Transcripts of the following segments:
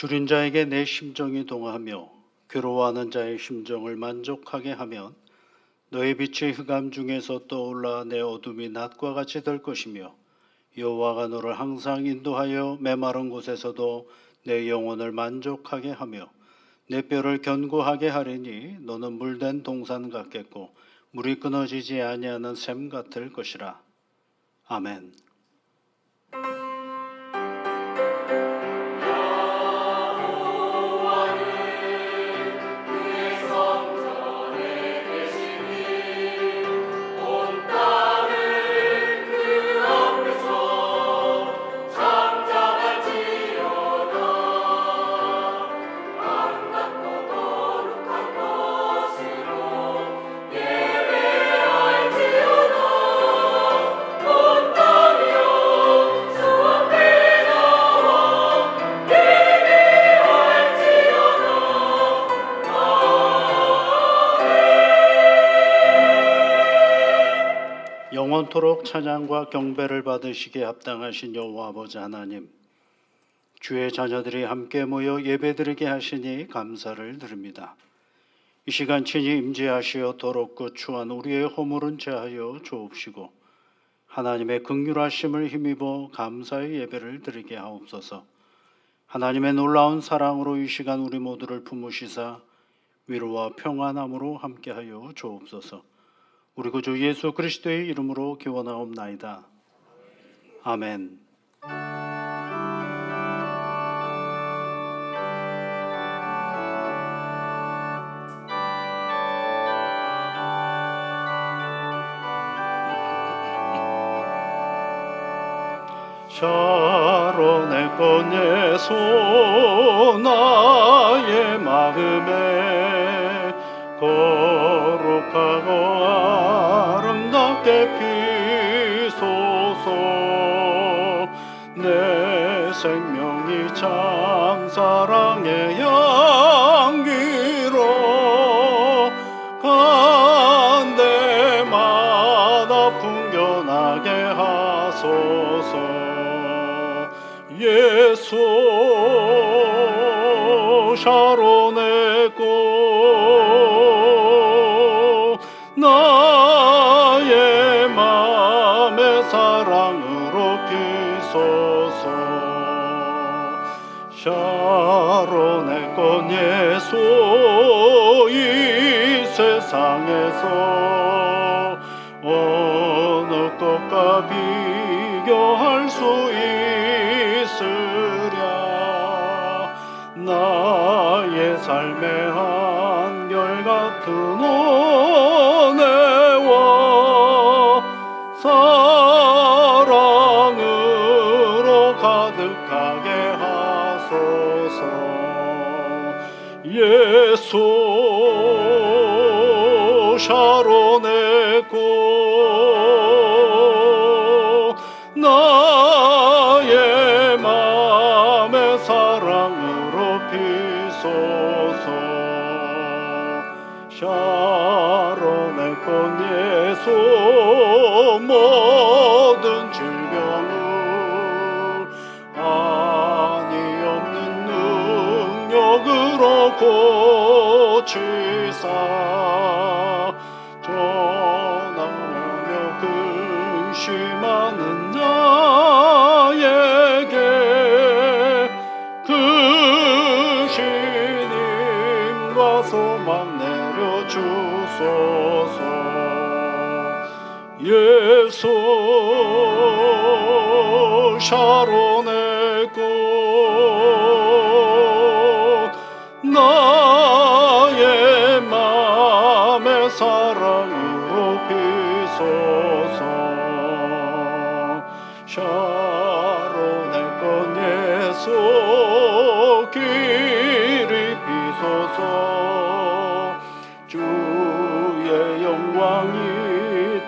줄인 자에게 내 심정이 동하며 괴로워하는 자의 심정을 만족하게 하면 너의 빛이 흑암 중에서 떠올라 내 어둠이 낮과 같이 될 것이며 여호와가 너를 항상 인도하여 메마른 곳에서도 내 영혼을 만족하게 하며 내 뼈를 견고하게 하리니 너는 물된 동산 같겠고 물이 끊어지지 아니하는 샘 같을 것이라. 아멘. 영원토록 찬양과 경배를 받으시기에 합당하신 여호와 아버지 하나님, 주의 자녀들이 함께 모여 예배드리게 하시니 감사를 드립니다. 이 시간 친히 임재하시어 더럽고 추한 우리의 허물은 제하여 주옵시고 하나님의 긍휼하심을 힘입어 감사의 예배를 드리게 하옵소서. 하나님의 놀라운 사랑으로 이 시간 우리 모두를 품으시사 위로와 평안함으로 함께하여 주옵소서. 우리 구주 예수 그리스도의 이름으로 기원하옵나이다. 아멘. 샤론의 꽃예소 나의 마음에 거룩하고 아름답게 피소서. 내 생명이 참 사랑의 향기로 간 데마다 풍겨나게 하소서. 예수 샤론의 꽃 나의 맘의 사랑으로 피소서. 샤론의 꽃 예수 이 세상에서 어느 꽃과 비교할 수 있으랴. 나의 삶의 한결같은 은혜와 사랑으로 가득하게 하소서. 예수 샤론의 꽃 나의 맘의 사랑으로 피소서. 샤론의 꽃 예수 모든 질병을 아니 없는 능력으로 고치사 전하며 근심하는 자에게 그 신임과 소망 내려주소서. 예수 샤론의 꽃 나의 맘의 사랑으로 피소서. 샤론의 꽃 예수 길이 피소서. 주의 영광이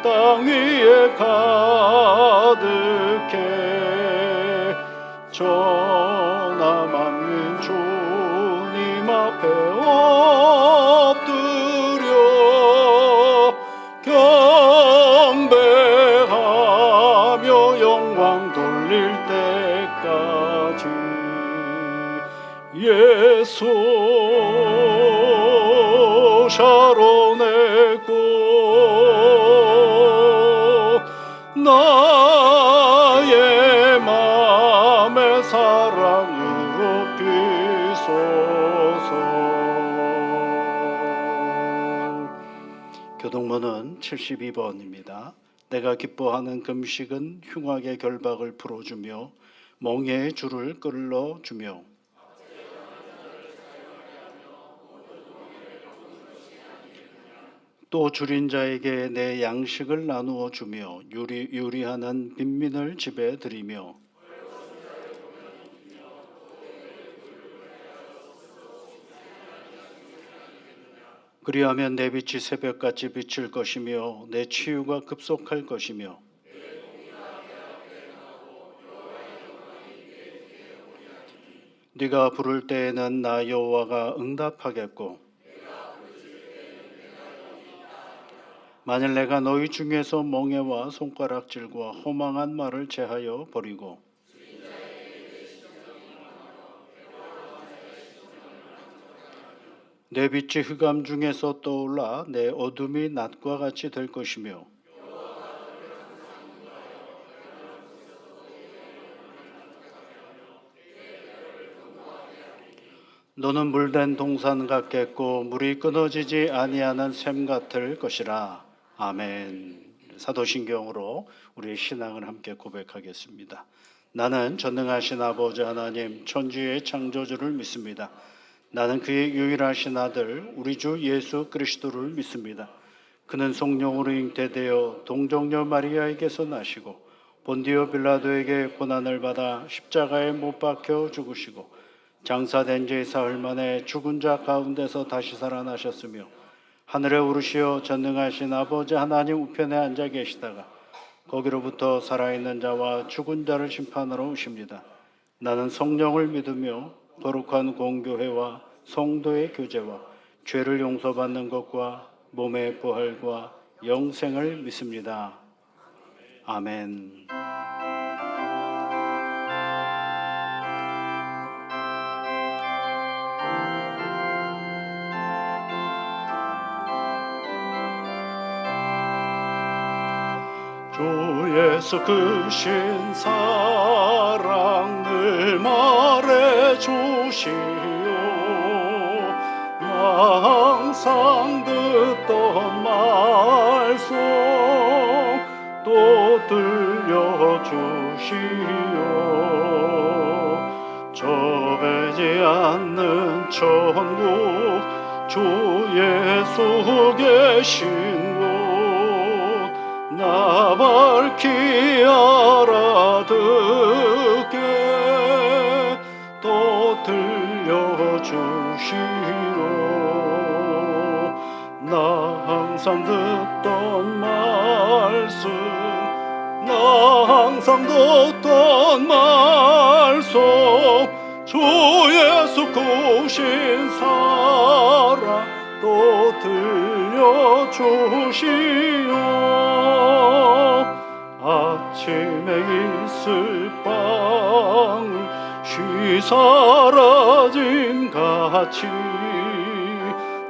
땅 위에 가득해 전하 만민 주님 앞에 엎드려 경배하며 영광 돌릴 때까지 예수 샤론의 꽃 나의 맘의 사랑으로 비소서. 교동문은 72번입니다. 내가 기뻐하는 금식은 흉악의 결박을 풀어주며 멍에의 줄을 끌어주며 또 줄인 자에게 내 양식을 나누어 주며 유리하는 빈민을 집에 들이며 그리하면 내 빛이 새벽같이 비칠 것이며 내 치유가 급속할 것이며 네가 부를 때에는 나 여호와가 응답하겠고 만일 내가 너희 중에서 멍에와 손가락질과 허망한 말을 제하여 버리고 내 빛이 흑암 중에서 떠올라 내 어둠이 낮과 같이 될 것이며 너는 물된 동산 같겠고 물이 끊어지지 아니하는 샘 같을 것이라. 아멘. 사도신경으로 우리의 신앙을 함께 고백하겠습니다. 나는 전능하신 아버지 하나님 천지의 창조주를 믿습니다. 나는 그의 유일하신 아들 우리 주 예수 그리스도를 믿습니다. 그는 성령으로 잉태되어 동정녀 마리아에게서 나시고 본디오 빌라도에게 고난을 받아 십자가에 못 박혀 죽으시고 장사된 지 사흘 만에 죽은 자 가운데서 다시 살아나셨으며 하늘에 오르시어 전능하신 아버지 하나님 우편에 앉아 계시다가 거기로부터 살아있는 자와 죽은 자를 심판하러 오십니다. 나는 성령을 믿으며 거룩한 공교회와 성도의 교제와 죄를 용서받는 것과 몸의 부활과 영생을 믿습니다. 아멘. 주 예수 크신 사랑 늘 말해 주시오. 나 항상 듣던 말씀 또 들려주시오. 저배지 않는 천국 주 예수 계신 곳 나 밝히 알아듣게 또 들려주시오. 나 항상 듣던 말씀 나 항상 듣던 말씀 주 예수 크신 사랑 또 들려주시오. 아침에 있을 빵을 쉬 사라진 같이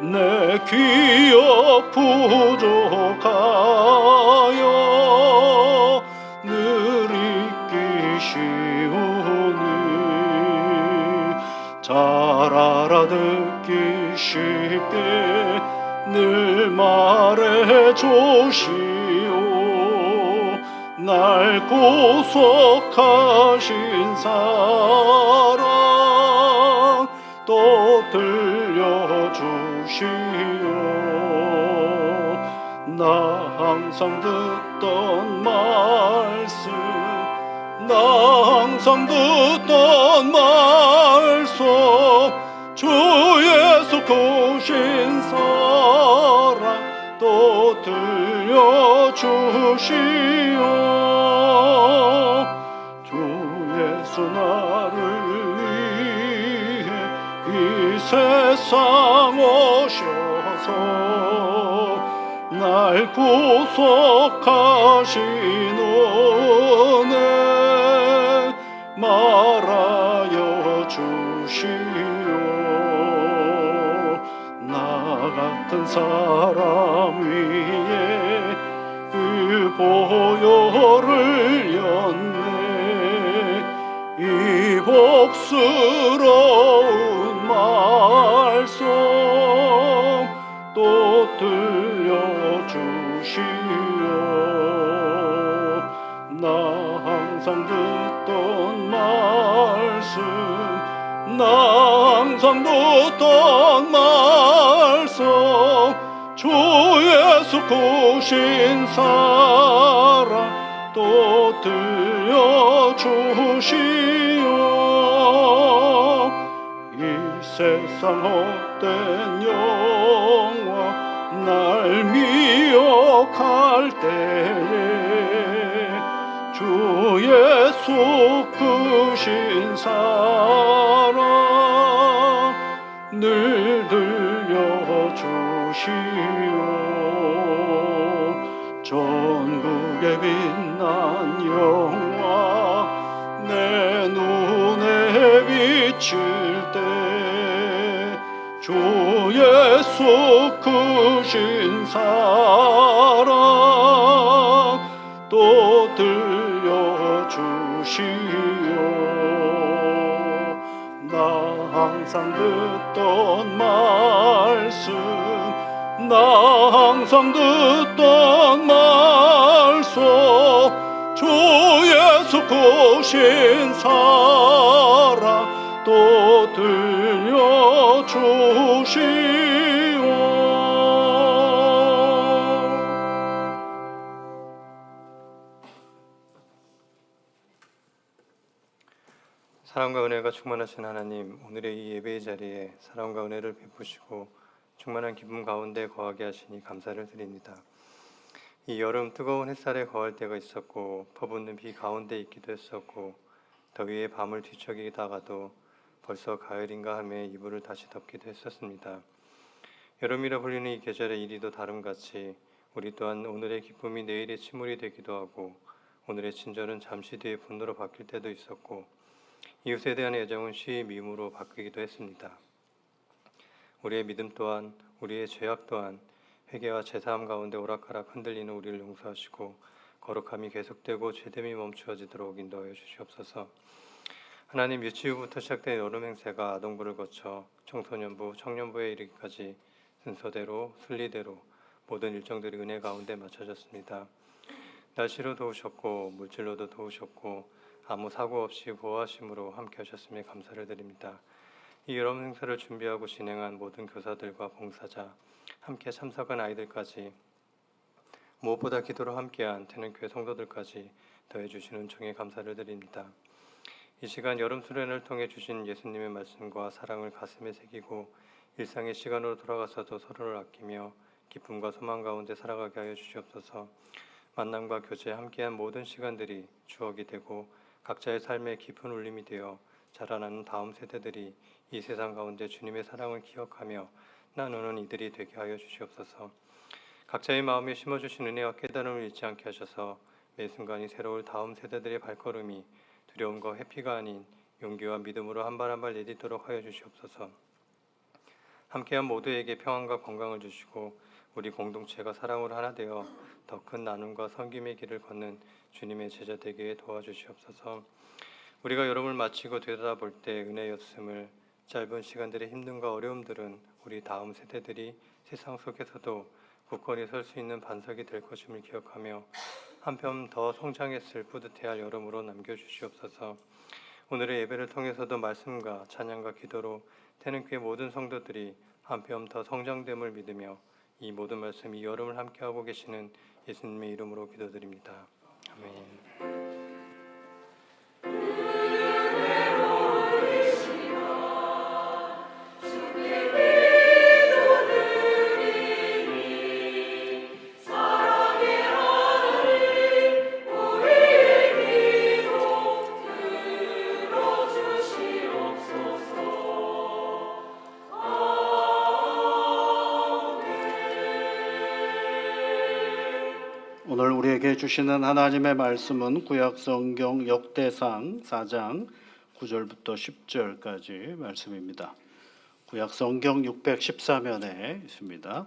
내 기억 부족하여 늘 잊기 쉬우니 잘 알아듣기 쉽게 늘 말해 주시오. 날 구속하신 사랑 또 들려주시오. 나 항상 듣던 말씀 나 항상 듣던 말씀 주 예수 크신 사랑 또 들려주시오. 주 예수 나를 위해 이 세상 오셔서 날 구속하신 은혜 말하여 주 주시오. 나 같은 사람 위에 그 보혈을 였네. 이 복스러운 말씀 또 들려주시오. 나 항상 듣던 말씀, 나 항상 듣던 말씀, 주 예수 크신 사랑 또 들려주시오. 이 세상 헛된 영화 날 미혹할 때에 주 예수 크신 사랑 늘 들려주시오. 전국에 빛난 영화 내 눈에 비칠 때 주 예수 크신 사랑 또 들려주시오. 나 항상 듣던 말씀, 나 항상 듣던 말씀, 주 예수 크신 사랑 또 들려주시오. 사랑과 은혜가 충만하신 하나님, 오늘의 이 예배의 자리에 사랑과 은혜를 베푸시고 충만한 기쁨 가운데 거하게 하시니 감사를 드립니다. 이 여름 뜨거운 햇살에 거할 때가 있었고 퍼붓는 비 가운데 있기도 했었고 더위에 밤을 뒤척이다가도 벌써 가을인가 하며 이불을 다시 덮기도 했었습니다. 여름이라 불리는 이 계절의 이리도 다름같이 우리 또한 오늘의 기쁨이 내일의 침울이 되기도 하고 오늘의 친절은 잠시 뒤에 분노로 바뀔 때도 있었고 이웃에 대한 애정은 시의 미움으로 바뀌기도 했습니다. 우리의 믿음 또한 우리의 죄악 또한 회개와 제사함 가운데 오락가락 흔들리는 우리를 용서하시고 거룩함이 계속되고 죄됨이 멈추어지도록 인도하여 주시옵소서. 하나님, 유치부부터 시작된 여름 행세가 아동부를 거쳐 청소년부, 청년부에 이르기까지 순서대로 순리대로 모든 일정들이 은혜 가운데 맞춰졌습니다. 날씨로 도우셨고 물질로도 도우셨고 아무 사고 없이 보호하심으로 함께 하셨음에 감사를 드립니다. 이 여름 행사를 준비하고 진행한 모든 교사들과 봉사자, 함께 참석한 아이들까지 무엇보다 기도로 함께한 태능교회 성도들까지 더해주신 은총에 감사를 드립니다. 이 시간 여름 수련을 통해 주신 예수님의 말씀과 사랑을 가슴에 새기고 일상의 시간으로 돌아가서도 서로를 아끼며 기쁨과 소망 가운데 살아가게 하여 주시옵소서. 만남과 교제 함께한 모든 시간들이 추억이 되고 각자의 삶에 깊은 울림이 되어 자라나는 다음 세대들이 이 세상 가운데 주님의 사랑을 기억하며 나누는 이들이 되게 하여 주시옵소서. 각자의 마음에 심어주신 은혜와 깨달음을 잃지 않게 하셔서 매 순간이 새로울 다음 세대들의 발걸음이 두려움과 회피가 아닌 용기와 믿음으로 한 발 한 발 내딛도록 하여 주시옵소서. 함께한 모두에게 평안과 건강을 주시고 우리 공동체가 사랑으로 하나 되어 더 큰 나눔과 섬김의 길을 걷는 주님의 제자 되게 도와주시옵소서. 우리가 여름을 마치고 되돌아볼 때 은혜였음을, 짧은 시간들의 힘듦과 어려움들은 우리 다음 세대들이 세상 속에서도 굳건히 설 수 있는 반석이 될 것임을 기억하며 한편 더 성장했을 뿌듯해할 여름으로 남겨주시옵소서. 오늘의 예배를 통해서도 말씀과 찬양과 기도로 태능교회 모든 성도들이 한편 더 성장됨을 믿으며 이 모든 말씀, 이 여름을 함께하고 계시는 예수님의 이름으로 기도드립니다. 아멘. 오늘 우리에게 주시는 하나님의 말씀은 구약성경 역대상 4장 9절부터 10절까지 말씀입니다. 구약 성경 614면에 있습니다.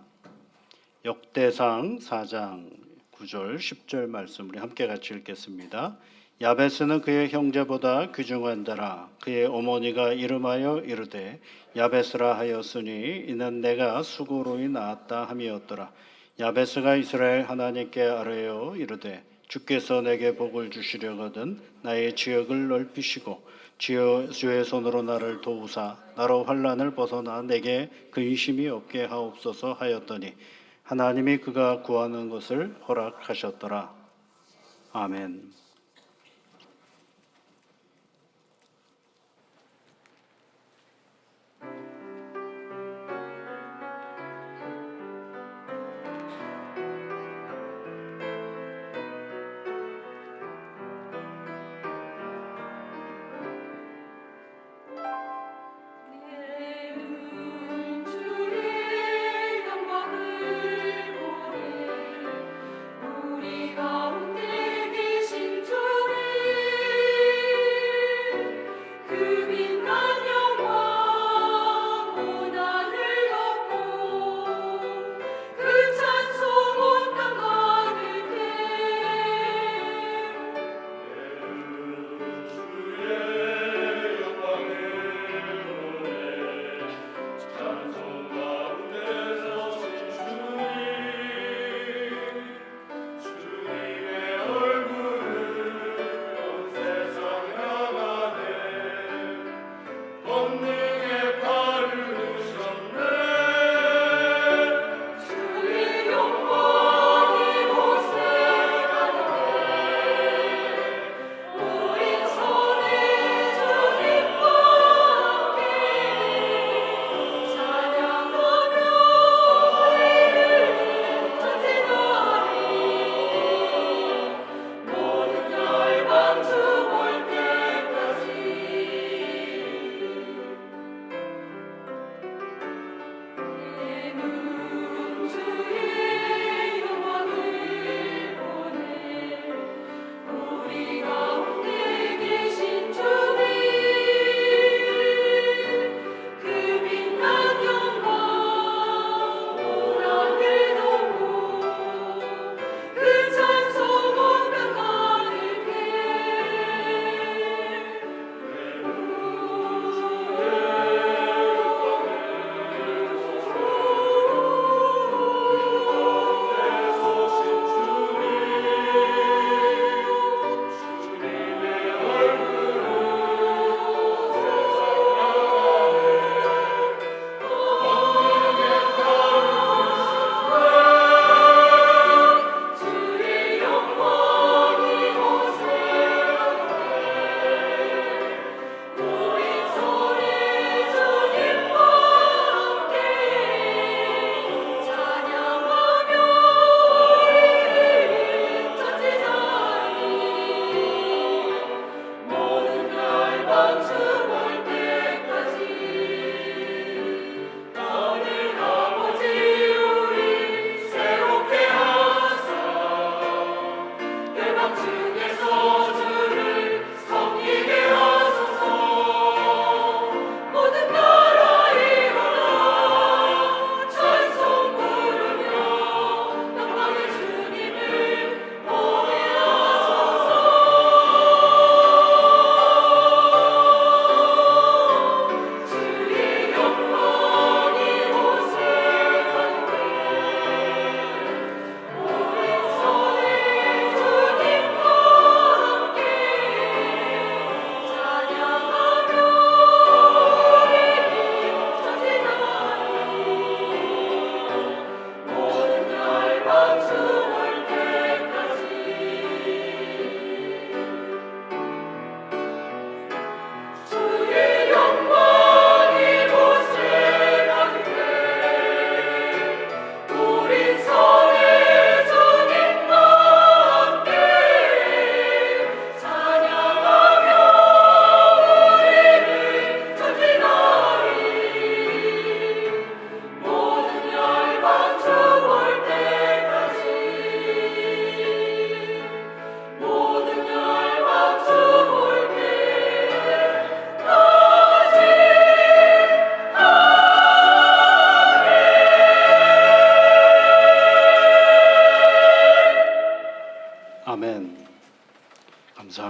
역대상 4장 9절 10절 말씀 우리 함께 같이 읽겠습니다. 야베스는 그의 형제보다 귀중한 자라. 그의 어머니가 이름하여 이르되 야베스라 하였으니 이는 내가 수고로이 낳았다 함이었더라. 야베스가 이스라엘 하나님께 아뢰어 이르되 주께서 내게 복을 주시려거든 나의 지역을 넓히시고 주의 손으로 나를 도우사 나로 환난을 벗어나 내게 근심이 없게 하옵소서 하였더니 하나님이 그가 구하는 것을 허락하셨더라. 아멘. 우리 가운데 계신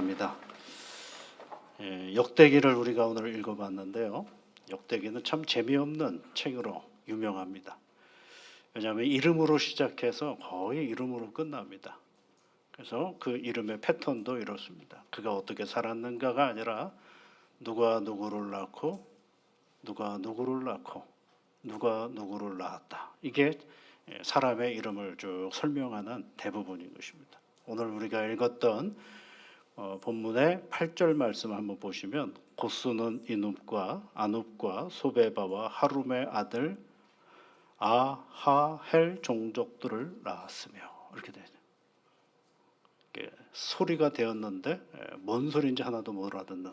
감사합니다. 역대기를 우리가 오늘 읽어봤는데요. 역대기는 참 재미없는 책으로 유명합니다. 왜냐하면 이름으로 시작해서 거의 이름으로 끝납니다. 그래서 그 이름의 패턴도 이렇습니다. 그가 어떻게 살았는가가 아니라 누가 누구를 낳고 누가 누구를 낳고 누가 누구를 낳았다. 이게 사람의 이름을 쭉 설명하는 대부분인 것입니다. 오늘 우리가 읽었던 본문의 8절 말씀 한번 보시면 고스는 이눕과 아눕과 소베바와 하룸의 아들 아하헬 종족들을 낳았으며 이렇게 되죠. 소리가 되었는데 뭔 소리인지 하나도 못 알아듣는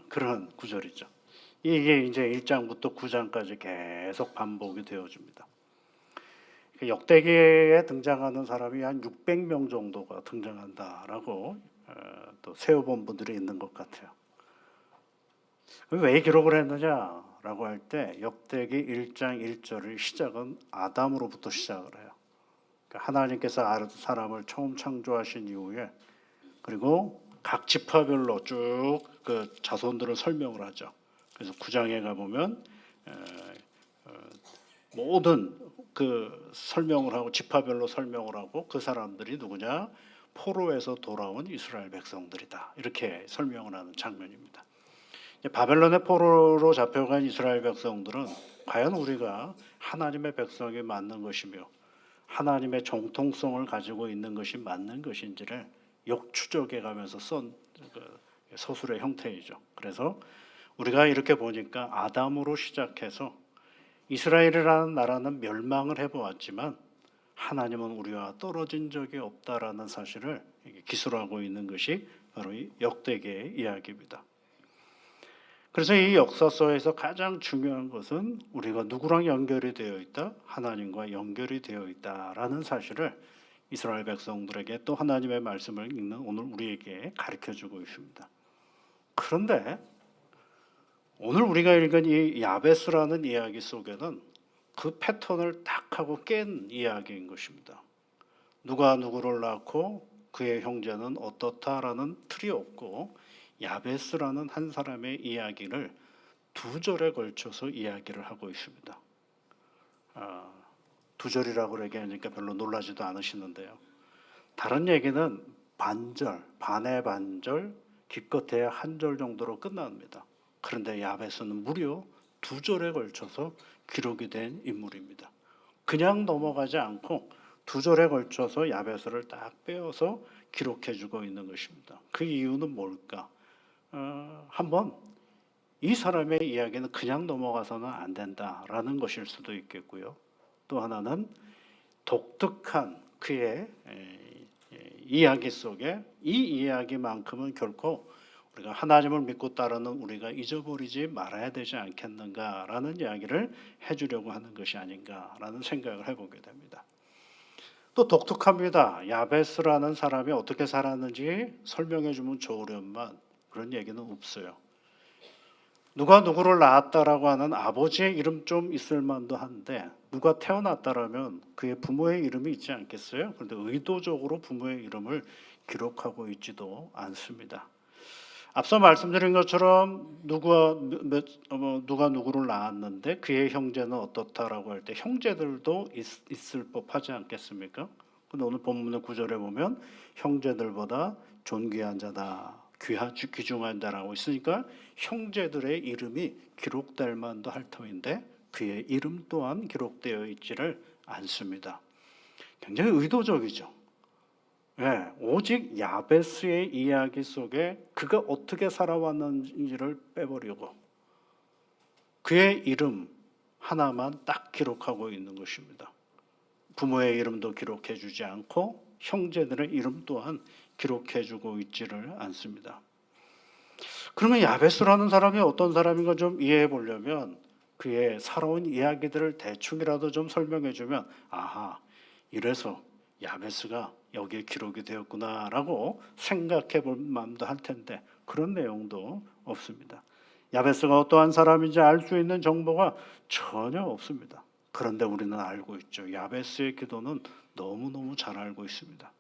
그런 구절이죠. 이게 이제 1장부터 9장까지 계속 반복이 되어집니다. 역대기에 등장하는 사람이 한 600명 정도가 등장한다라고 또 세어본 분들이 있는 것 같아요. 왜 기록을 했느냐라고 할 때 역대기 1장 1절의 시작은 아담으로부터 시작을 해요. 그러니까 하나님께서 사람을 처음 창조하신 이후에 그리고 각 지파별로 쭉 그 자손들을 설명을 하죠. 그래서 9장에 가 보면 모든 그 설명을 하고 지파별로 설명을 하고 그 사람들이 누구냐? 포로에서 돌아온 이스라엘 백성들이다. 이렇게 설명을 하는 장면입니다. 바벨론의 포로로 잡혀간 이스라엘 백성들은 과연 우리가 하나님의 백성이 맞는 것이며 하나님의 정통성을 가지고 있는 것이 맞는 것인지를 역추적해 가면서 쓴 서술의 형태이죠. 그래서 우리가 이렇게 보니까 아담으로 시작해서 이스라엘이라는 나라는 멸망을 해보았지만 하나님은 우리와 떨어진 적이 없다라는 사실을 기술하고 있는 것이 바로 이 역대기의 이야기입니다. 그래서 이 역사서에서 가장 중요한 것은 우리가 누구랑 연결이 되어 있다? 하나님과 연결이 되어 있다라는 사실을 이스라엘 백성들에게 또 하나님의 말씀을 읽는 오늘 우리에게 가르쳐주고 있습니다. 그런데 오늘 우리가 읽은 이 야베스라는 이야기 속에는 그 패턴을 딱 하고 깬 이야기인 것입니다. 누가 누구를 낳고 그의 형제는 어떻다라는 틀이 없고 야베스라는 한 사람의 이야기를 두 절에 걸쳐서 이야기를 하고 있습니다. 두 절이라고 얘기하니까 별로 놀라지도 않으시는데요. 다른 얘기는 반절, 반의 반절, 기껏해야 한 절 정도로 끝납니다. 그런데 야베스는 무려 두 절에 걸쳐서 기록이 된 인물입니다. 그냥 넘어가지 않고 두 절에 걸쳐서 야베스를 딱 빼어서 기록해주고 있는 것입니다. 그 이유는 뭘까? 한번 이 사람의 이야기는 그냥 넘어가서는 안 된다라는 것일 수도 있겠고요. 또 하나는 독특한 그의 이야기 속에 이 이야기만큼은 결코 우리가 하나님을 믿고 따르는 우리가 잊어버리지 말아야 되지 않겠는가라는 이야기를 해주려고 하는 것이 아닌가라는 생각을 해보게 됩니다. 또 독특합니다. 야베스라는 사람이 어떻게 살았는지 설명해주면 좋으련만 그런 얘기는 없어요. 누가 누구를 낳았다라고 하는 아버지의 이름 좀 있을 만도 한데 누가 태어났다라면 그의 부모의 이름이 있지 않겠어요? 그런데 의도적으로 부모의 이름을 기록하고 있지도 않습니다. 앞서 말씀드린 것처럼 누가 누구를 낳았는데 그의 형제는 어떻다라고 할 때 형제들도 있을 법하지 않겠습니까? 근데 오늘 본문의 9절에 보면 형제들보다 존귀한 자다, 귀중한 자라고 있으니까 형제들의 이름이 기록될 만도 할 터인데 그의 이름 또한 기록되어 있지를 않습니다. 굉장히 의도적이죠. 네, 오직 야베스의 이야기 속에 그가 어떻게 살아왔는지를 빼버리고 그의 이름 하나만 딱 기록하고 있는 것입니다. 부모의 이름도 기록해주지 않고 형제들의 이름 또한 기록해주고 있지를 않습니다. 그러면 야베스라는 사람이 어떤 사람인가 좀 이해해 보려면 그의 살아온 이야기들을 대충이라도 좀 설명해주면 아하, 이래서 야베스가 여기에 기록이 되었구나라고 생각해 볼 마음도 할 텐데 그런 내용도 없습니다. 야베스가 어떠한 사람인지 알 수 있는 정보가 전혀 없습니다. 그런데 우리는 알고 있죠. 야베스의 기도는 너무너무 잘 알고 있습니다.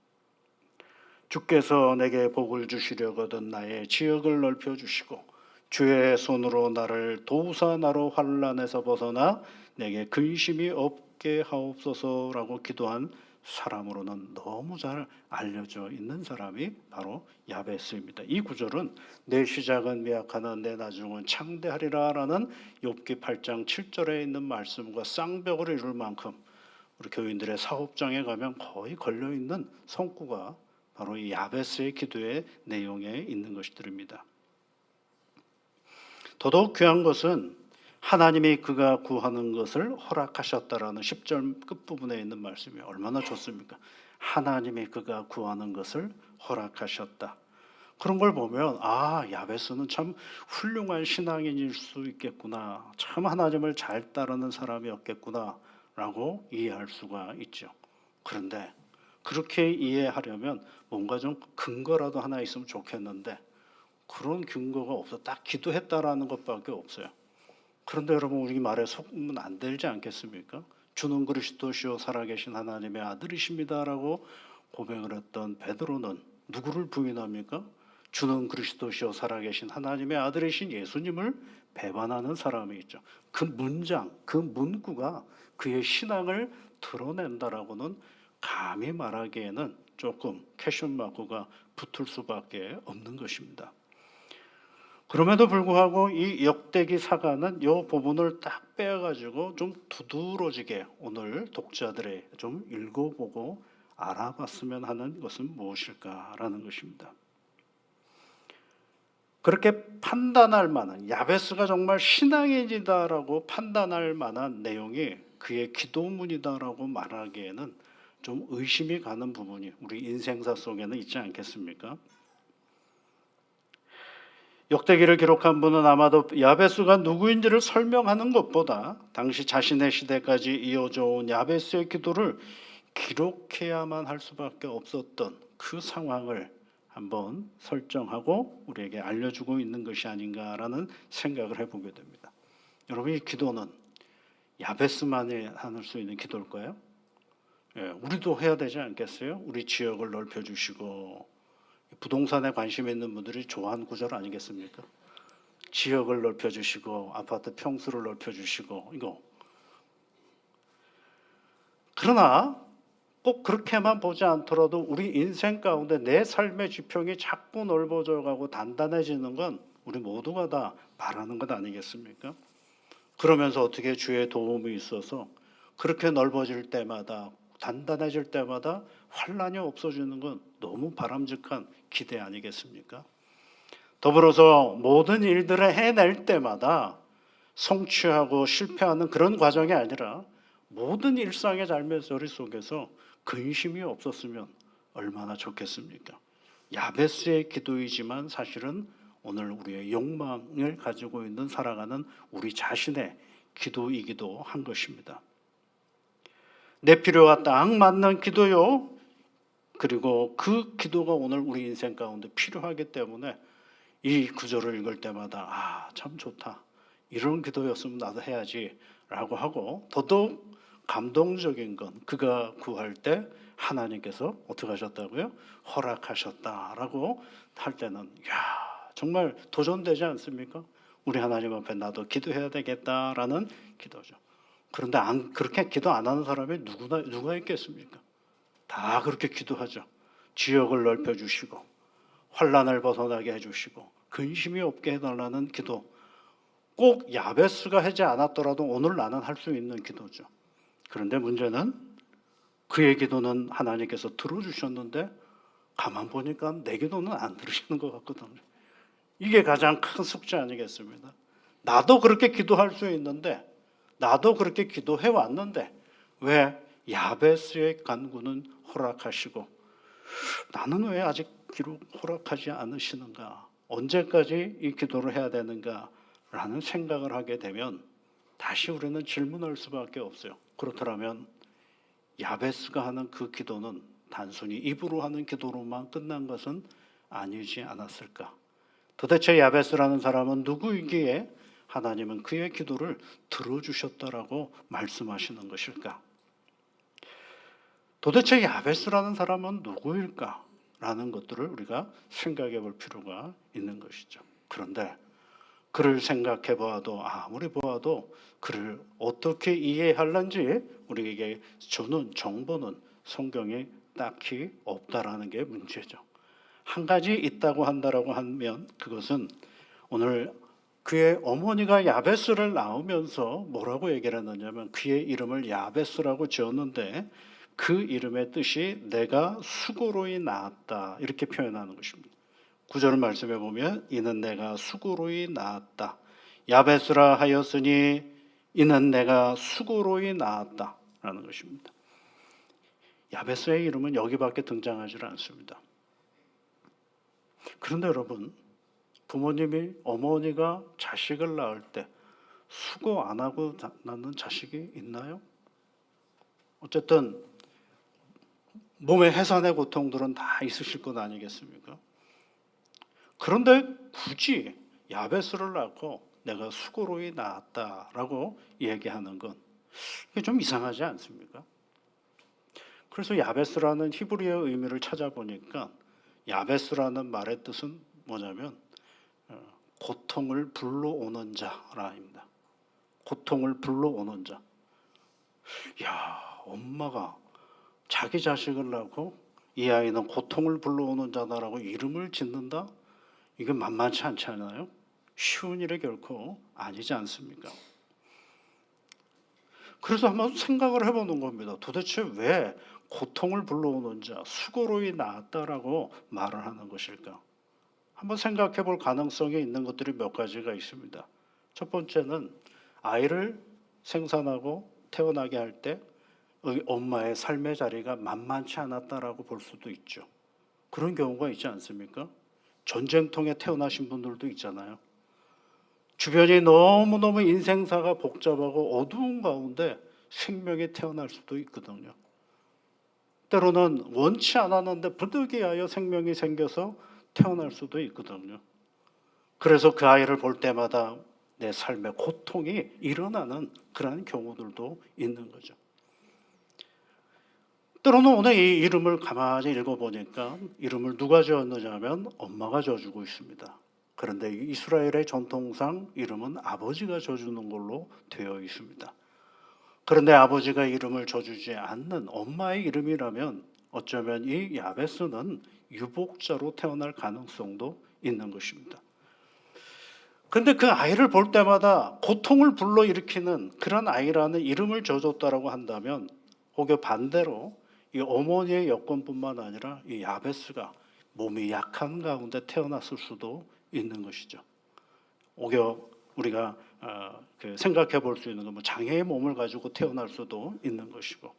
주께서 내게 복을 주시려거든 나의 지역을 넓혀 주시고 주의 손으로 나를 도우사 나로 환난에서 벗어나 내게 근심이 없게 하옵소서라고 기도한 사람으로는 너무 잘 알려져 있는 사람이 바로 야베스입니다. 이 구절은 내 시작은 미약하나 내 나중은 창대하리라라는 욥기 8장 7절에 있는 말씀과 쌍벽을 이룰 만큼 우리 교인들의 사업장에 가면 거의 걸려 있는 성구가 바로 이 야베스의 기도의 내용에 있는 것들입니다. 더더욱 귀한 것은 하나님이 그가 구하는 것을 허락하셨다라는 10절 끝부분에 있는 말씀이 얼마나 좋습니까? 하나님이 그가 구하는 것을 허락하셨다. 그런 걸 보면 야베스는 참 훌륭한 신앙인일 수 있겠구나. 참 하나님을 잘 따르는 사람이었겠구나 라고 이해할 수가 있죠. 그런데 그렇게 이해하려면 뭔가 좀 근거라도 하나 있으면 좋겠는데 그런 근거가 없어. 딱 기도했다라는 것밖에 없어요. 그런데 여러분 우리 말에 속으면 안 되지 않겠습니까? 주는 그리스도시요 살아계신 하나님의 아들이십니다라고 고백을 했던 베드로는 누구를 부인합니까? 주는 그리스도시요 살아계신 하나님의 아들이신 예수님을 배반하는 사람이 있죠. 그 문장, 그 문구가 그의 신앙을 드러낸다라고는 감히 말하기에는 조금 캐션 마크가 붙을 수밖에 없는 것입니다. 그럼에도 불구하고 이 역대기 사가는 이 부분을 딱 빼가지고 좀 두드러지게 오늘 독자들의 좀 읽어보고 알아봤으면 하는 것은 무엇일까라는 것입니다. 그렇게 판단할 만한 야베스가 정말 신앙인이다라고 판단할 만한 내용이 그의 기도문이다라고 말하기에는 좀 의심이 가는 부분이 우리 인생사 속에는 있지 않겠습니까? 역대기를 기록한 분은 아마도 야베스가 누구인지를 설명하는 것보다 당시 자신의 시대까지 이어져 온 야베스의 기도를 기록해야만 할 수밖에 없었던 그 상황을 한번 설정하고 우리에게 알려주고 있는 것이 아닌가라는 생각을 해보게 됩니다. 여러분 이 기도는 야베스만이 할 수 있는 기도일까요? 우리도 해야 되지 않겠어요? 우리 지역을 넓혀주시고 부동산에 관심 있는 분들이 좋아하는 구절 아니겠습니까? 지역을 넓혀주시고 아파트 평수를 넓혀주시고 이거. 그러나 꼭 그렇게만 보지 않더라도 우리 인생 가운데 내 삶의 지평이 자꾸 넓어져 가고 단단해지는 건 우리 모두가 다 바라는 것 아니겠습니까? 그러면서 어떻게 주의 도움이 있어서 그렇게 넓어질 때마다 단단해질 때마다 환난이 없어지는 건 너무 바람직한 기대 아니겠습니까? 더불어서 모든 일들을 해낼 때마다 성취하고 실패하는 그런 과정이 아니라 모든 일상의 삶의 소리 속에서 근심이 없었으면 얼마나 좋겠습니까? 야베스의 기도이지만 사실은 오늘 우리의 욕망을 가지고 있는 살아가는 우리 자신의 기도이기도 한 것입니다. 내 필요와 딱 맞는 기도요. 그리고 그 기도가 오늘 우리 인생 가운데 필요하기 때문에 이 구절을 읽을 때마다 참 좋다. 이런 기도였으면 나도 해야지 라고 하고 더더욱 감동적인 건 그가 구할 때 하나님께서 어떻게 하셨다고요? 허락하셨다라고 할 때는 정말 도전되지 않습니까? 우리 하나님 앞에 나도 기도해야 되겠다라는 기도죠. 그런데 그렇게 기도 안 하는 사람이 누가 있겠습니까? 다 그렇게 기도하죠. 지역을 넓혀주시고 환난을 벗어나게 해주시고 근심이 없게 해달라는 기도. 꼭 야베스가 하지 않았더라도 오늘 나는 할 수 있는 기도죠. 그런데 문제는 그의 기도는 하나님께서 들어주셨는데 가만 보니까 내 기도는 안 들으시는 것 같거든요. 이게 가장 큰 숙제 아니겠습니까? 나도 그렇게 기도할 수 있는데 나도 그렇게 기도해 왔는데 왜 야베스의 간구는 허락하시고 나는 왜 아직 기록 허락하지 않으시는가? 언제까지 이 기도를 해야 되는가? 라는 생각을 하게 되면 다시 우리는 질문할 수밖에 없어요. 그렇다면 야베스가 하는 그 기도는 단순히 입으로 하는 기도로만 끝난 것은 아니지 않았을까? 도대체 야베스라는 사람은 누구이기에 하나님은 그의 기도를 들어주셨다라고 말씀하시는 것일까? 도대체 야베스라는 사람은 누구일까? 라는 것들을 우리가 생각해 볼 필요가 있는 것이죠. 그런데 그를 생각해 보아도 아무리 보아도 그를 어떻게 이해하는지 우리에게 주는 정보는 성경에 딱히 없다라는 게 문제죠. 한 가지 있다고 한다라고 하면 그것은 오늘 그의 어머니가 야베스를 낳으면서 뭐라고 얘기를 했느냐면 그의 이름을 야베스라고 지었는데 그 이름의 뜻이 내가 수고로이 낳았다 이렇게 표현하는 것입니다. 9절 말씀해 보면 이는 내가 수고로이 낳았다. 야베스라 하였으니 이는 내가 수고로이 낳았다 라는 것입니다. 야베스의 이름은 여기밖에 등장하지 않습니다. 그런데 여러분 부모님이 어머니가 자식을 낳을 때 수고 안 하고 낳는 자식이 있나요? 어쨌든 몸의 해산의 고통들은 다 있으실 것 아니겠습니까? 그런데 굳이 야베스를 낳고 내가 수고로이 낳았다라고 얘기하는 건 좀 이상하지 않습니까? 그래서 야베스라는 히브리어 의미를 찾아보니까 야베스라는 말의 뜻은 뭐냐면 고통을 불러오는 자라입니다. 고통을 불러오는 자. 야, 엄마가 자기 자식을 낳고 이 아이는 고통을 불러오는 자다라고 이름을 짓는다? 이게 만만치 않지 않아요? 쉬운 일이 결코 아니지 않습니까? 그래서 한번 생각을 해보는 겁니다. 도대체 왜 고통을 불러오는 자, 수고로이 낳았다라고 말을 하는 것일까? 한번 생각해 볼 가능성이 있는 것들이 몇 가지가 있습니다. 첫 번째는 아이를 생산하고 태어나게 할 때 엄마의 삶의 자리가 만만치 않았다라고 볼 수도 있죠. 그런 경우가 있지 않습니까? 전쟁통에 태어나신 분들도 있잖아요. 주변이 너무너무 인생사가 복잡하고 어두운 가운데 생명이 태어날 수도 있거든요. 때로는 원치 않았는데 부득이하여 생명이 생겨서 태어날 수도 있거든요. 그래서 그 아이를 볼 때마다 내 삶에 고통이 일어나는 그러한 경우들도 있는 거죠. 때로는 오늘 이 이름을 가만히 읽어보니까 이름을 누가 지었느냐면 엄마가 지어주고 있습니다. 그런데 이스라엘의 전통상 이름은 아버지가 지어주는 걸로 되어 있습니다. 그런데 아버지가 이름을 지어주지 않는 엄마의 이름이라면 어쩌면 이 야베스는 유복자로 태어날 가능성도 있는 것입니다. 그런데 그 아이를 볼 때마다 고통을 불러일으키는 그런 아이라는 이름을 지어줬다라고 한다면 혹여 반대로 이 어머니의 여건뿐만 아니라 이 야베스가 몸이 약한 가운데 태어났을 수도 있는 것이죠. 혹여 우리가 생각해 볼 수 있는 건 장애의 몸을 가지고 태어날 수도 있는 것이고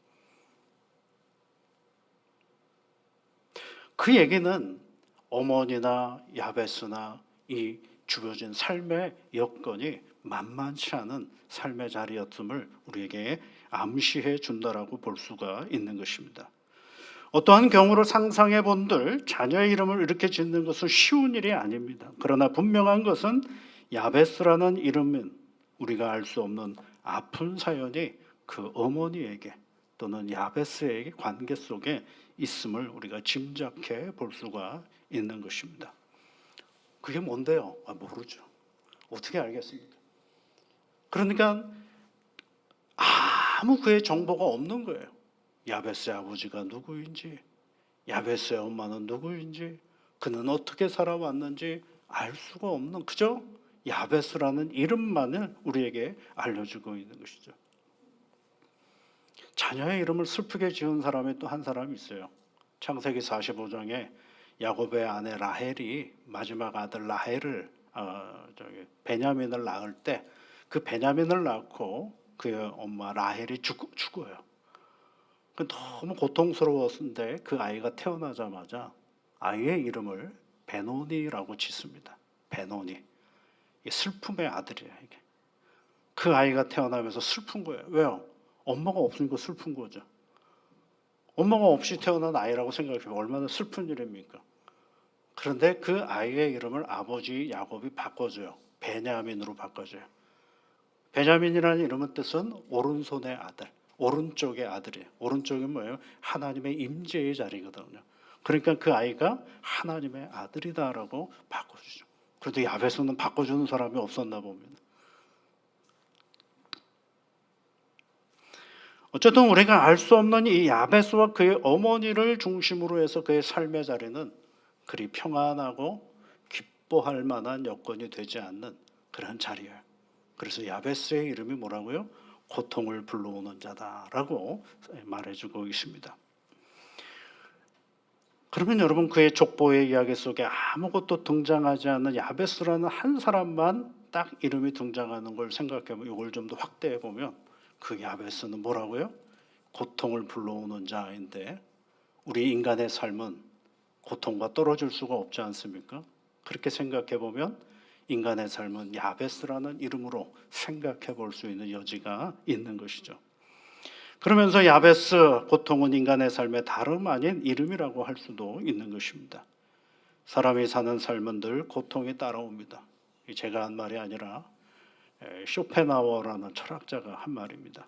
그 얘기는 어머니나 야베스나 이 주어진 삶의 여건이 만만치 않은 삶의 자리였음을 우리에게 암시해 준다라고 볼 수가 있는 것입니다. 어떠한 경우를 상상해 본들 자녀의 이름을 이렇게 짓는 것은 쉬운 일이 아닙니다. 그러나 분명한 것은 야베스라는 이름은 우리가 알 수 없는 아픈 사연이 그 어머니에게 또는 야베스에게 관계 속에 있음을 우리가 짐작해 볼 수가 있는 것입니다. 그게 뭔데요? 모르죠. 어떻게 알겠습니까? 그러니까 아무 그의 정보가 없는 거예요. 야베스의 아버지가 누구인지, 야베스의 엄마는 누구인지, 그는 어떻게 살아왔는지 알 수가 없는 그저 야베스라는 이름만을 우리에게 알려주고 있는 것이죠. 자녀의 이름을 슬프게 지은 사람이 또 한 사람이 있어요. 창세기 45장에 야곱의 아내 라헬이 마지막 아들 라헬을 베냐민을 낳을 때 그 베냐민을 낳고 그의 엄마 라헬이 죽어요. 너무 고통스러웠는데 그 아이가 태어나자마자 아이의 이름을 베노니라고 짓습니다. 베노니. 슬픔의 아들이에요. 이게. 그 아이가 태어나면서 슬픈 거예요. 왜요? 엄마가 없으니까 슬픈 거죠. 엄마가 없이 태어난 아이라고 생각해보면 얼마나 슬픈 일입니까? 그런데 그 아이의 이름을 아버지 야곱이 바꿔줘요. 베냐민으로 바꿔줘요. 베냐민이라는 이름은 뜻은 오른손의 아들, 오른쪽의 아들이에요. 오른쪽이 뭐예요? 하나님의 임재의 자리거든요. 그러니까 그 아이가 하나님의 아들이다라고 바꿔주죠. 그래도 야베스는 바꿔주는 사람이 없었나 봅니다. 어쨌든 우리가 알 수 없는 이 야베스와 그의 어머니를 중심으로 해서 그의 삶의 자리는 그리 평안하고 기뻐할 만한 여건이 되지 않는 그런 자리예요. 그래서 야베스의 이름이 뭐라고요? 고통을 불러오는 자다라고 말해주고 있습니다. 그러면 여러분 그의 족보의 이야기 속에 아무것도 등장하지 않는 야베스라는 한 사람만 딱 이름이 등장하는 걸 생각해보면 이걸 좀 더 확대해 보면 그 야베스는 뭐라고요? 고통을 불러오는 자인데 우리 인간의 삶은 고통과 떨어질 수가 없지 않습니까? 그렇게 생각해 보면 인간의 삶은 야베스라는 이름으로 생각해 볼 수 있는 여지가 있는 것이죠. 그러면서 야베스, 고통은 인간의 삶의 다름 아닌 이름이라고 할 수도 있는 것입니다. 사람이 사는 삶은 늘 고통이 따라옵니다. 제가 한 말이 아니라 쇼펜하우어라는 철학자가 한 말입니다.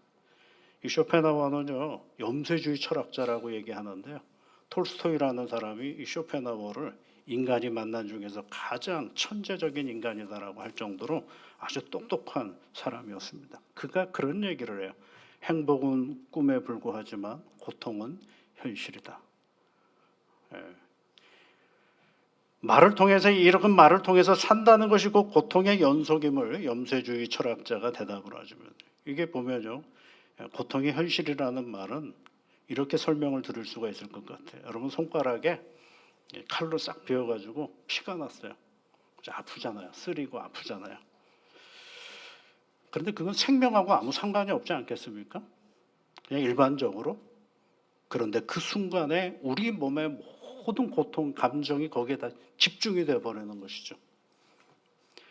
이 쇼펜하우어는요, 염세주의 철학자라고 얘기하는데요. 톨스토이라는 사람이 이 쇼펜하우어를 인간이 만난 중에서 가장 천재적인 인간이다라고 할 정도로 아주 똑똑한 사람이었습니다. 그가 그런 얘기를 해요. 행복은 꿈에 불과하지만 고통은 현실이다. 말을 통해서 이런 말을 통해서 산다는 것이 곧 고통의 연속임을 염세주의 철학자가 대답을 하시면 이게 보면요, 고통의 현실이라는 말은 이렇게 설명을 드릴 수가 있을 것 같아요. 여러분 손가락에 칼로 싹 베어가지고 피가 났어요. 아프잖아요. 쓰리고 아프잖아요. 그런데 그건 생명하고 아무 상관이 없지 않겠습니까? 그냥 일반적으로. 그런데 그 순간에 우리 몸의 모든 고통, 감정이 거기에 다 집중이 되어버리는 것이죠.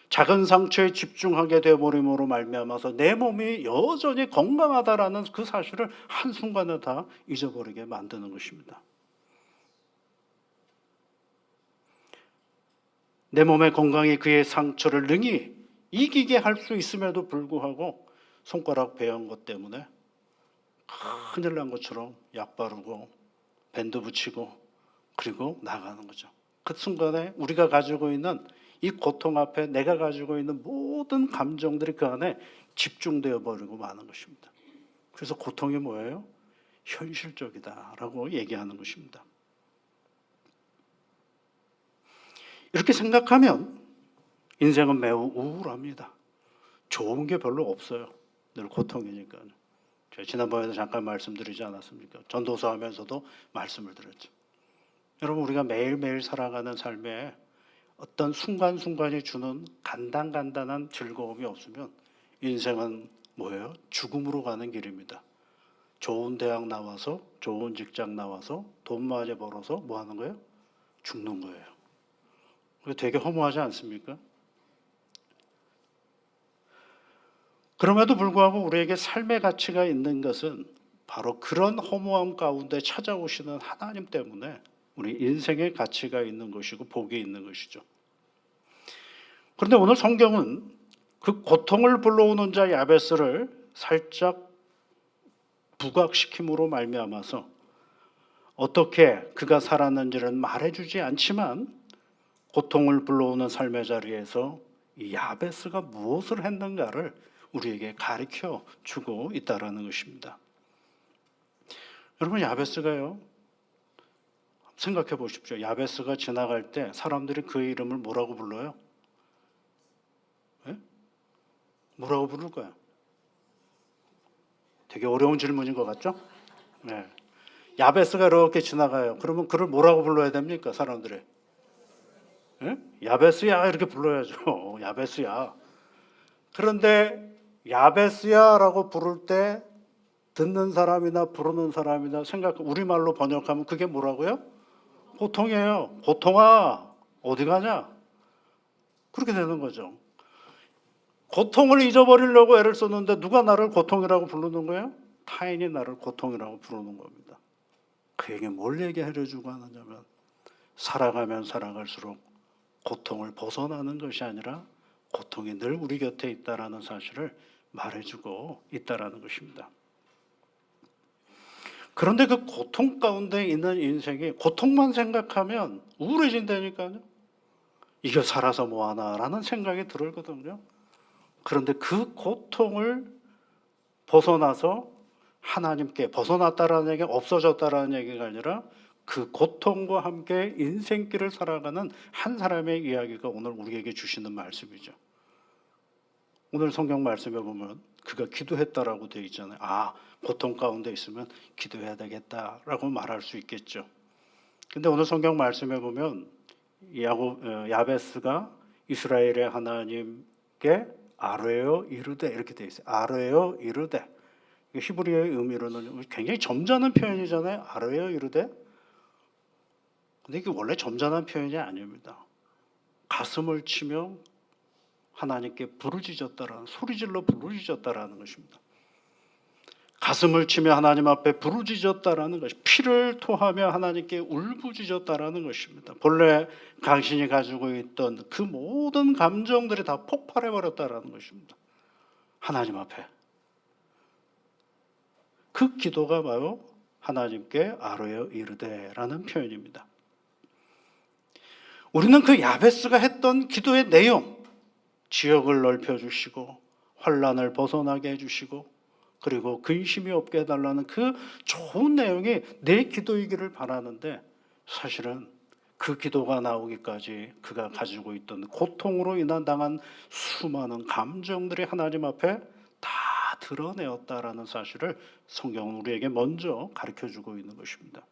작은 상처에 집중하게 되어버림으로 말미암아서 내 몸이 여전히 건강하다라는 그 사실을 한순간에 다 잊어버리게 만드는 것입니다. 내 몸의 건강이 그의 상처를 능히 이기게 할 수 있음에도 불구하고 손가락 베어온 것 때문에 큰일 난 것처럼 약 바르고 밴드 붙이고 그리고 나가는 거죠. 그 순간에 우리가 가지고 있는 이 고통 앞에 내가 가지고 있는 모든 감정들이 그 안에 집중되어 버리고 마는 것입니다. 그래서 고통이 뭐예요? 현실적이다라고 얘기하는 것입니다. 이렇게 생각하면 인생은 매우 우울합니다. 좋은 게 별로 없어요. 늘 고통이니까요. 제가 지난번에도 잠깐 말씀드리지 않았습니까? 전도서 하면서도 말씀을 드렸죠. 여러분 우리가 매일매일 살아가는 삶에 어떤 순간순간이 주는 간단한 즐거움이 없으면 인생은 뭐예요? 죽음으로 가는 길입니다. 좋은 대학 나와서 좋은 직장 나와서 돈 많이 벌어서 뭐 하는 거예요? 죽는 거예요. 되게 허무하지 않습니까? 그럼에도 불구하고 우리에게 삶의 가치가 있는 것은 바로 그런 허무함 가운데 찾아오시는 하나님 때문에 우리 인생의 가치가 있는 것이고 복이 있는 것이죠. 그런데 오늘 성경은 그 고통을 불러오는 자 야베스를 살짝 부각시킴으로 말미암아서 어떻게 그가 살았는지는 말해주지 않지만 고통을 불러오는 삶의 자리에서 이 야베스가 무엇을 했는가를 우리에게 가르쳐 주고 있다라는 것입니다. 여러분 야베스가요, 생각해 보십시오. 야베스가 지나갈 때 사람들이 그 이름을 뭐라고 불러요? 네? 뭐라고 부를까요? 되게 어려운 질문인 것 같죠? 네. 야베스가 이렇게 지나가요. 그러면 그를 뭐라고 불러야 됩니까? 사람들이. 네? 야베스야 이렇게 불러야죠. 야베스야. 그런데 야베스야라고 부를 때 듣는 사람이나 부르는 사람이나 우리말로 번역하면 그게 뭐라고요? 고통이에요. 고통아 어디 가냐? 그렇게 되는 거죠. 고통을 잊어버리려고 애를 썼는데 누가 나를 고통이라고 부르는 거예요? 타인이 나를 고통이라고 부르는 겁니다. 그에게 뭘 얘기해 주고 하느냐면 살아가면 살아갈수록 고통을 벗어나는 것이 아니라 고통이 늘 우리 곁에 있다라는 사실을 말해주고 있다라는 것입니다. 그런데 그 고통 가운데 있는 인생이 고통만 생각하면 우울해진다니까요. 이거 살아서 뭐하나라는 생각이 들거든요. 그런데 그 고통을 벗어나서 하나님께 벗어났다라는 얘기가 없어졌다라는 얘기가 아니라 그 고통과 함께 인생길을 살아가는 한 사람의 이야기가 오늘 우리에게 주시는 말씀이죠. 오늘 성경 말씀에 보면 그가 기도했다라고 되어 있잖아요. 아, 고통 가운데 있으면 기도해야 되겠다라고 말할 수 있겠죠. 근데 오늘 성경 말씀에 보면 야베스가 이스라엘의 하나님께 아뢰어 이르되 이렇게 되어 있어요. 아뢰어 이르되. 히브리어의 의미로는 굉장히 점잖은 표현이잖아요. 아뢰어 이르되. 근데 이게 원래 점잖은 표현이 아닙니다. 가슴을 치며 하나님께 부르짖었다라는, 소리질러 부르짖었다라는 것입니다. 가슴을 치며 하나님 앞에 부르짖었다라는 것이, 피를 토하며 하나님께 울부짖었다라는 것입니다. 본래 당신이 가지고 있던 그 모든 감정들이 다 폭발해 버렸다라는 것입니다. 하나님 앞에. 그 기도가 바로 하나님께 아뢰어 이르되라는 표현입니다. 우리는 그 야베스가 했던 기도의 내용, 지역을 넓혀주시고 환난을 벗어나게 해주시고 그리고 근심이 없게 해달라는 그 좋은 내용이 내 기도이기를 바라는데, 사실은 그 기도가 나오기까지 그가 가지고 있던 고통으로 인한 당한 수많은 감정들이 하나님 앞에 다 드러내었다라는 사실을 성경은 우리에게 먼저 가르쳐주고 있는 것입니다.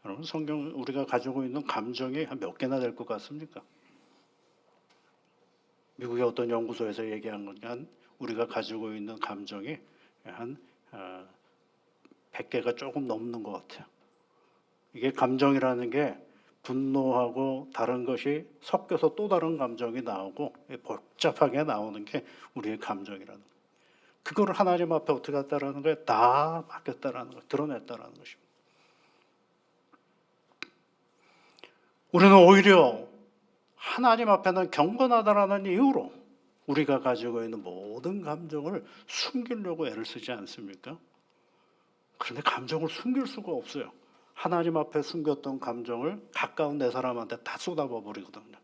여러분, 성경 우리가 가지고 있는 감정이 한 몇 개나 될 것 같습니까? 미국의 어떤 연구소에서 얘기한 건 우리가 가지고 있는 감정이 한 100개가 조금 넘는 것 같아요. 이게 감정이라는 게 분노하고 다른 것이 섞여서 또 다른 감정이 나오고 복잡하게 나오는 게 우리의 감정이라는 거예요. 그거를 하나님 앞에 어떻게 했다라는 거예요? 다 맡겼다라는 거예요. 드러냈다라는 것입니다. 우리는 오히려 하나님 앞에는 경건하다라는 이유로 우리가 가지고 있는 모든 감정을 숨기려고 애를 쓰지 않습니까? 그런데 감정을 숨길 수가 없어요. 하나님 앞에 숨겼던 감정을 가까운 내 사람한테 다 쏟아버 버리거든요.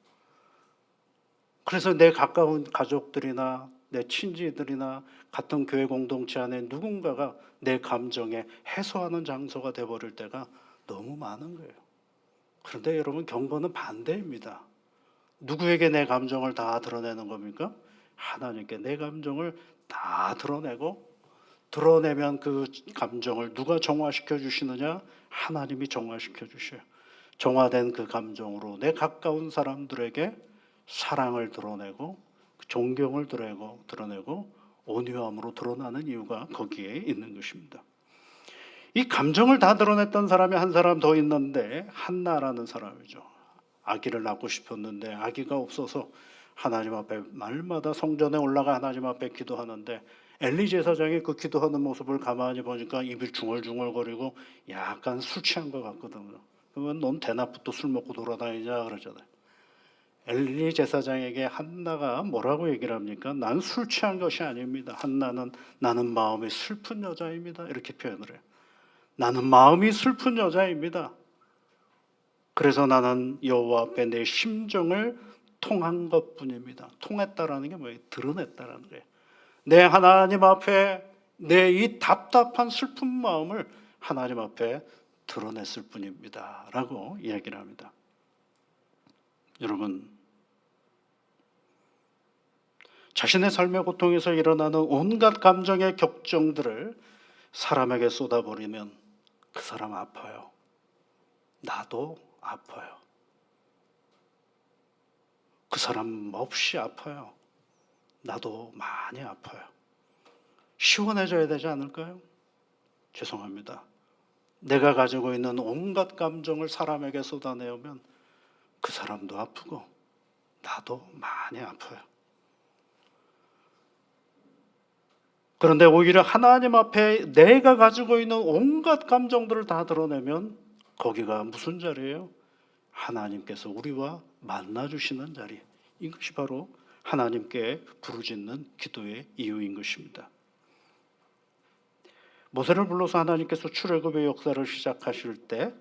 그래서 내 가까운 가족들이나 내 친지들이나 같은 교회 공동체 안에 누군가가 내 감정에 해소하는 장소가 돼버릴 때가 너무 많은 거예요. 그런데 여러분, 경건은 반대입니다. 누구에게 내 감정을 다 드러내는 겁니까? 하나님께 내 감정을 다 드러내고, 드러내면 그 감정을 누가 정화시켜 주시느냐? 하나님이 정화시켜 주셔요. 정화된 그 감정으로 내 가까운 사람들에게 사랑을 드러내고 존경을 드러내고 온유함으로 드러나는 이유가 거기에 있는 것입니다. 이 감정을 다 드러냈던 사람이 한 사람 더 있는데, 한나라는 사람이죠. 아기를 낳고 싶었는데 아기가 없어서 하나님 앞에 날마다 성전에 올라가 하나님 앞에 기도하는데, 엘리 제사장이 그 기도하는 모습을 가만히 보니까 입이 중얼중얼거리고 약간 술 취한 것 같거든요. 그러면 넌 대낮부터 술 먹고 돌아다니냐 그러잖아요. 엘리 제사장에게 한나가 뭐라고 얘기를 합니까? 난 술 취한 것이 아닙니다. 한나는 나는 마음이 슬픈 여자입니다. 이렇게 표현을 해요. 나는 마음이 슬픈 여자입니다. 그래서 나는 여호와 앞에 내 심정을 통한 것뿐입니다. 통했다라는 게 뭐예요? 드러냈다라는 거예요. 내 하나님 앞에 내 이 답답한 슬픈 마음을 하나님 앞에 드러냈을 뿐입니다. 라고 이야기를 합니다. 여러분, 자신의 삶의 고통에서 일어나는 온갖 감정의 격정들을 사람에게 쏟아버리면 그 사람 아파요. 나도 아파요. 그 사람 몹시 아파요. 나도 많이 아파요. 시원해져야 되지 않을까요? 죄송합니다. 내가 가지고 있는 온갖 감정을 사람에게 쏟아내오면 그 사람도 아프고 나도 많이 아파요. 그런데 오히려 하나님 앞에 내가 가지고 있는 온갖 감정들을 다 드러내면 거기가 무슨 자리예요? 하나님께서 우리와 만나주시는 자리. 이것이 바로 하나님께 부르짖는 기도의 이유인 것입니다. 모세를 불러서 하나님께서 출애굽의 역사를 시작하실 때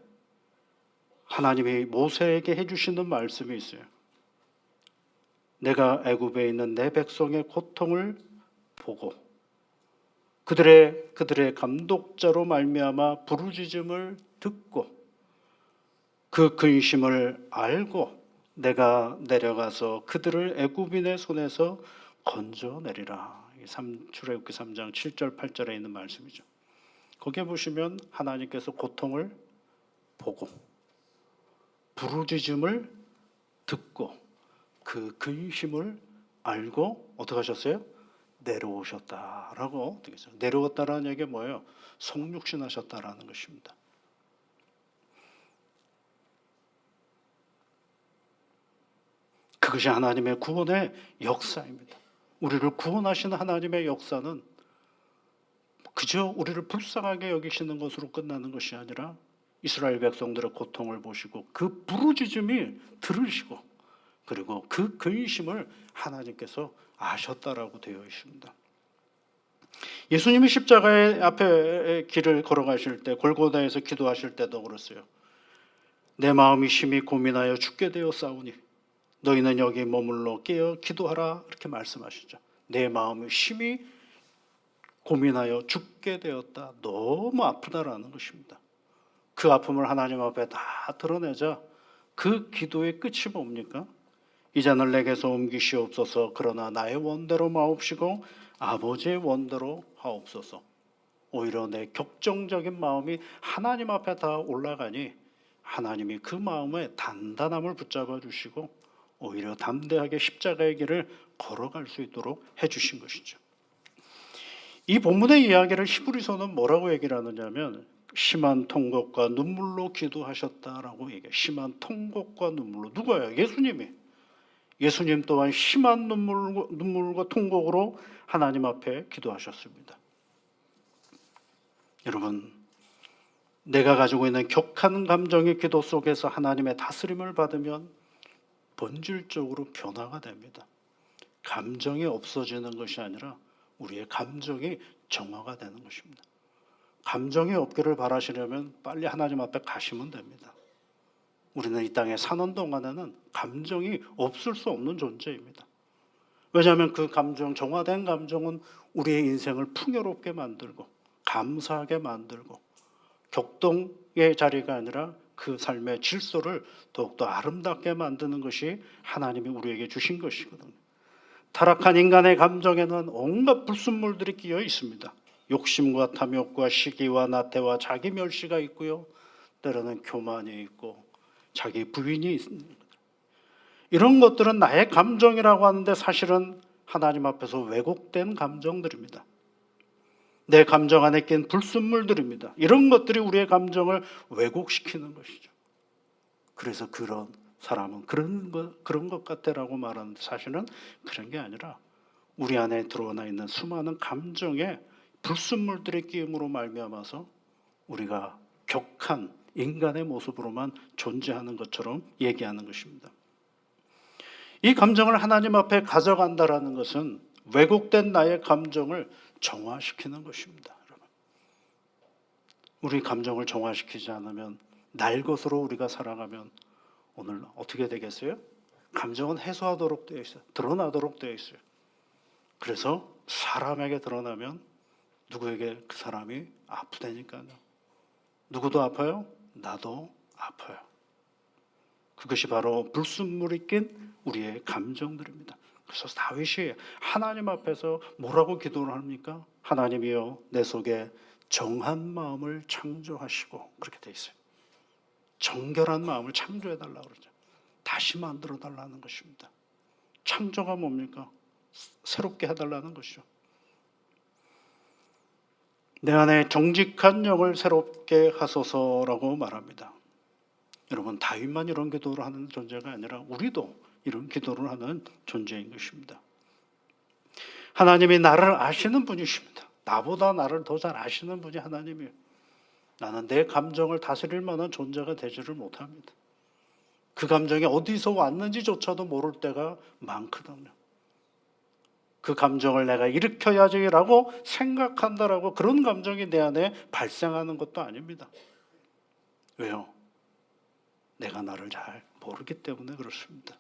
하나님이 모세에게 해주시는 말씀이 있어요. 내가 애굽에 있는 내 백성의 고통을 보고 그들의 감독자로 말미암아 부르짖음을 듣고 그 근심을 알고 내가 내려가서 그들을 애굽인의 손에서 건져내리라. 출애굽기 3장 7절 8절에 있는 말씀이죠. 거기에 보시면 하나님께서 고통을 보고 부르짖음을 듣고 그 근심을 알고 어떻게 하셨어요? 내려오셨다라고 되겠죠. 내려왔다라는 얘기가 뭐예요? 성육신하셨다라는 것입니다. 그것이 하나님의 구원의 역사입니다. 우리를 구원하시는 하나님의 역사는 그저 우리를 불쌍하게 여기시는 것으로 끝나는 것이 아니라 이스라엘 백성들의 고통을 보시고 그 부르짖음이 들으시고 그리고 그 근심을 하나님께서 아셨다라고 되어 있습니다. 예수님이 십자가의 앞에 길을 걸어가실 때 골고다에서 기도하실 때도 그랬어요. 내 마음이 심히 고민하여 죽게 되었사오니 너희는 여기 머물러 깨어 기도하라 이렇게 말씀하시죠. 내 마음이 심히 고민하여 죽게 되었다. 너무 아프다라는 것입니다. 그 아픔을 하나님 앞에 다 드러내자 그 기도의 끝이 뭡니까? 이 잔을 내게서 옮기시옵소서. 그러나 나의 원대로 마옵시고 아버지의 원대로 하옵소서. 오히려 내 격정적인 마음이 하나님 앞에 다 올라가니 하나님이 그 마음의 단단함을 붙잡아 주시고 오히려 담대하게 십자가의 길을 걸어갈 수 있도록 해주신 것이죠. 이 본문의 이야기를 히브리서는 뭐라고 얘기를 하느냐면 심한 통곡과 눈물로 기도하셨다라고 얘기해요. 심한 통곡과 눈물로. 누가요? 예수님이. 예수님 또한 심한 눈물과 통곡으로 하나님 앞에 기도하셨습니다. 여러분, 내가 가지고 있는 격한 감정의 기도 속에서 하나님의 다스림을 받으면 본질적으로 변화가 됩니다. 감정이 없어지는 것이 아니라 우리의 감정이 정화가 되는 것입니다. 감정이 없기를 바라시려면 빨리 하나님 앞에 가시면 됩니다. 우리는 이 땅에 사는 동안에는 감정이 없을 수 없는 존재입니다. 왜냐하면 그 감정, 정화된 감정은 우리의 인생을 풍요롭게 만들고 감사하게 만들고 격동의 자리가 아니라 그 삶의 질서를 더욱더 아름답게 만드는 것이 하나님이 우리에게 주신 것이거든요. 타락한 인간의 감정에는 온갖 불순물들이 끼어 있습니다. 욕심과 탐욕과 시기와 나태와 자기 멸시가 있고요. 때로는 교만이 있고 자기 부인이 있습니다. 이런 것들은 나의 감정이라고 하는데 사실은 하나님 앞에서 왜곡된 감정들입니다. 내 감정 안에 낀 불순물들입니다. 이런 것들이 우리의 감정을 왜곡시키는 것이죠. 그래서 그런 사람은 그런 것 같다라고 말하는데 사실은 그런 게 아니라 우리 안에 드러나 있는 수많은 감정의 불순물들의 끼임으로 말미암아서 우리가 격한 인간의 모습으로만 존재하는 것처럼 얘기하는 것입니다. 이 감정을 하나님 앞에 가져간다라는 것은 왜곡된 나의 감정을 정화시키는 것입니다. 여러분. 우리 감정을 정화시키지 않으면 날 것으로 우리가 살아가면 오늘 어떻게 되겠어요? 감정은 해소하도록 되어 있어요. 드러나도록 되어 있어요. 그래서 사람에게 드러나면 누구에게 그 사람이 아프다니까요. 누구도 아파요? 나도 아파요. 그것이 바로 불순물이 낀 우리의 감정들입니다. 그래서 다윗이 하나님 앞에서 뭐라고 기도를 합니까? 하나님이여 내 속에 정한 마음을 창조하시고 그렇게 돼 있어요. 정결한 마음을 창조해달라고 그러죠. 다시 만들어달라는 것입니다. 창조가 뭡니까? 새롭게 해달라는 것이죠. 내 안에 정직한 영을 새롭게 하소서라고 말합니다. 여러분, 다윗만 이런 기도를 하는 존재가 아니라 우리도 이런 기도를 하는 존재인 것입니다. 하나님이 나를 아시는 분이십니다. 나보다 나를 더 잘 아시는 분이 하나님이에요. 나는 내 감정을 다스릴 만한 존재가 되지를 못합니다. 그 감정이 어디서 왔는지조차도 모를 때가 많거든요. 그 감정을 내가 일으켜야지라고 생각한다라고 그런 감정이 내 안에 발생하는 것도 아닙니다. 왜요? 내가 나를 잘 모르기 때문에 그렇습니다.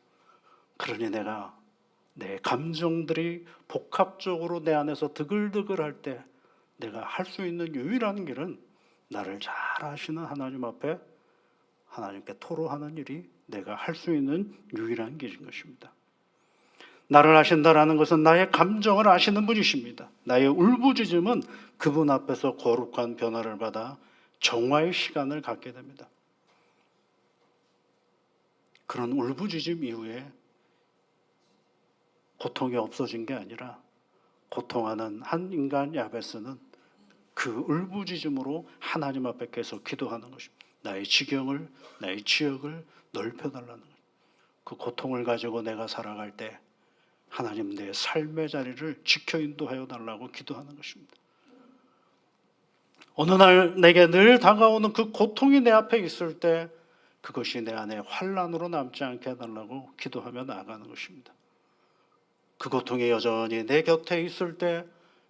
그러니 내가 내 감정들이 복합적으로 내 안에서 드글드글할 때 내가 할 수 있는 유일한 길은 나를 잘 아시는 하나님 앞에 하나님께 토로하는 일이 내가 할 수 있는 유일한 길인 것입니다. 나를 아신다라는 것은 나의 감정을 아시는 분이십니다. 나의 울부짖음은 그분 앞에서 거룩한 변화를 받아 정화의 시간을 갖게 됩니다. 그런 울부짖음 이후에 고통이 없어진 게 아니라 고통하는 한 인간 야베스는 그 울부짖음으로 하나님 앞에 계속 기도하는 것입니다. 나의 지경을, 나의 지역을 넓혀달라는 것. 그 고통을 가지고 내가 살아갈 때 하나님 내 삶의 자리를 지켜 인도하여 달라고 기도하는 것입니다. 어느 날 내게 늘 다가오는 그 고통이 내 앞에 있을 때 그것이 내 안에 환난으로 남지 않게 해달라고 기도하며 나아가는 것입니다. 그 고통이 여전히 내 곁에 있을 때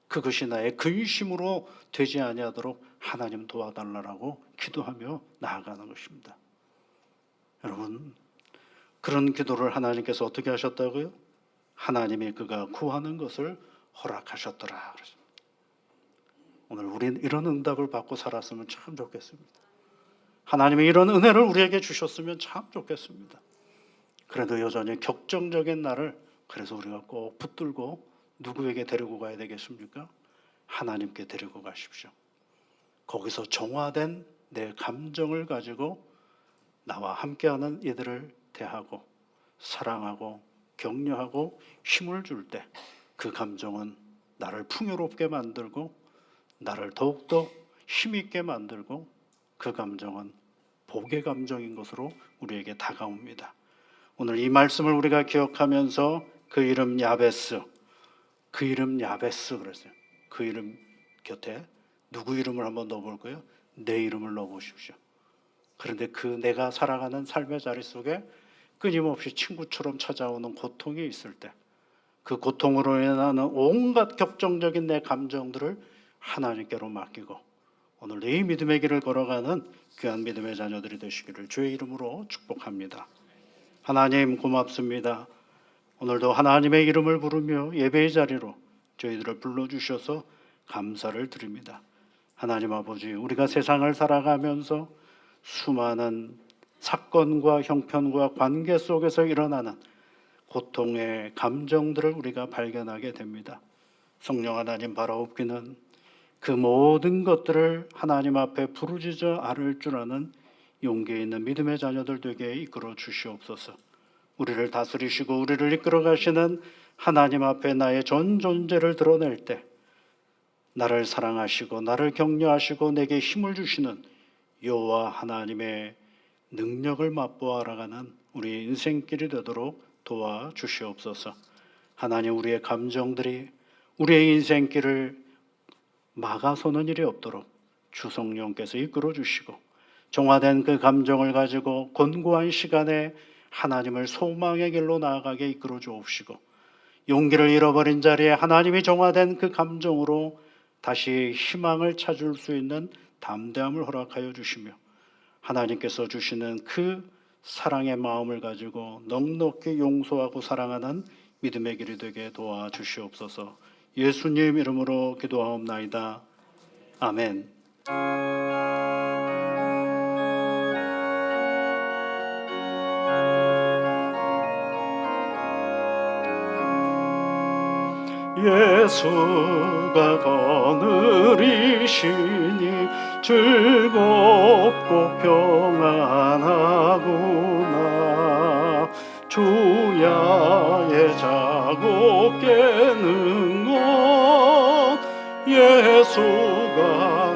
그것이 나의 근심으로 되지 아니하도록 하나님 도와달라고 기도하며 나아가는 것입니다. 여러분, 그런 기도를 하나님께서 어떻게 하셨다고요? 하나님이 그가 구하는 것을 허락하셨더라. 오늘 우린 이런 응답을 받고 살았으면 참 좋겠습니다. 하나님이 이런 은혜를 우리에게 주셨으면 참 좋겠습니다. 그래도 여전히 격정적인 날을 그래서 우리가 꼭 붙들고 누구에게 데리고 가야 되겠습니까? 하나님께 데리고 가십시오. 거기서 정화된 내 감정을 가지고 나와 함께하는 이들을 대하고 사랑하고 격려하고 힘을 줄 때 그 감정은 나를 풍요롭게 만들고 나를 더욱더 힘있게 만들고 그 감정은 복의 감정인 것으로 우리에게 다가옵니다. 오늘 이 말씀을 우리가 기억하면서 그 이름 야베스, 그 이름 야베스 그랬어요. 그 이름 곁에 누구 이름을 한번 넣어볼까요? 내 이름을 넣어보십시오. 그런데 그 내가 살아가는 삶의 자리 속에 끊임없이 친구처럼 찾아오는 고통이 있을 때 그 고통으로 인하는 온갖 격정적인 내 감정들을 하나님께로 맡기고 오늘 이 믿음의 길을 걸어가는 귀한 믿음의 자녀들이 되시기를 주의 이름으로 축복합니다. 하나님 고맙습니다. 오늘도 하나님의 이름을 부르며 예배의 자리로 저희들을 불러주셔서 감사를 드립니다. 하나님 아버지, 우리가 세상을 살아가면서 수많은 사건과 형편과 관계 속에서 일어나는 고통의 감정들을 우리가 발견하게 됩니다. 성령 하나님 바라옵기는 그 모든 것들을 하나님 앞에 부르짖어 아를 줄 아는 용기 있는 믿음의 자녀들 되게 이끌어 주시옵소서. 우리를 다스리시고 우리를 이끌어 가시는 하나님 앞에 나의 전 존재를 드러낼 때 나를 사랑하시고 나를 격려하시고 내게 힘을 주시는 여호와 하나님의 능력을 맛보아 알아가는 우리 인생길이 되도록 도와주시옵소서. 하나님, 우리의 감정들이 우리의 인생길을 막아서는 일이 없도록 주 성령께서 이끌어 주시고 정화된 그 감정을 가지고 곤고한 시간에 하나님을 소망의 길로 나아가게 이끌어 주옵시고 용기를 잃어버린 자리에 하나님이 정화된 그 감정으로 다시 희망을 찾을 수 있는 담대함을 허락하여 주시며 하나님께서 주시는 그 사랑의 마음을 가지고 넉넉히 용서하고 사랑하는 믿음의 길이 되게 도와주시옵소서. 예수님 이름으로 기도하옵나이다. 아멘. 예수가 거느리시니 즐겁고 평안하구나. 주야의 자고 깨는 것 예수가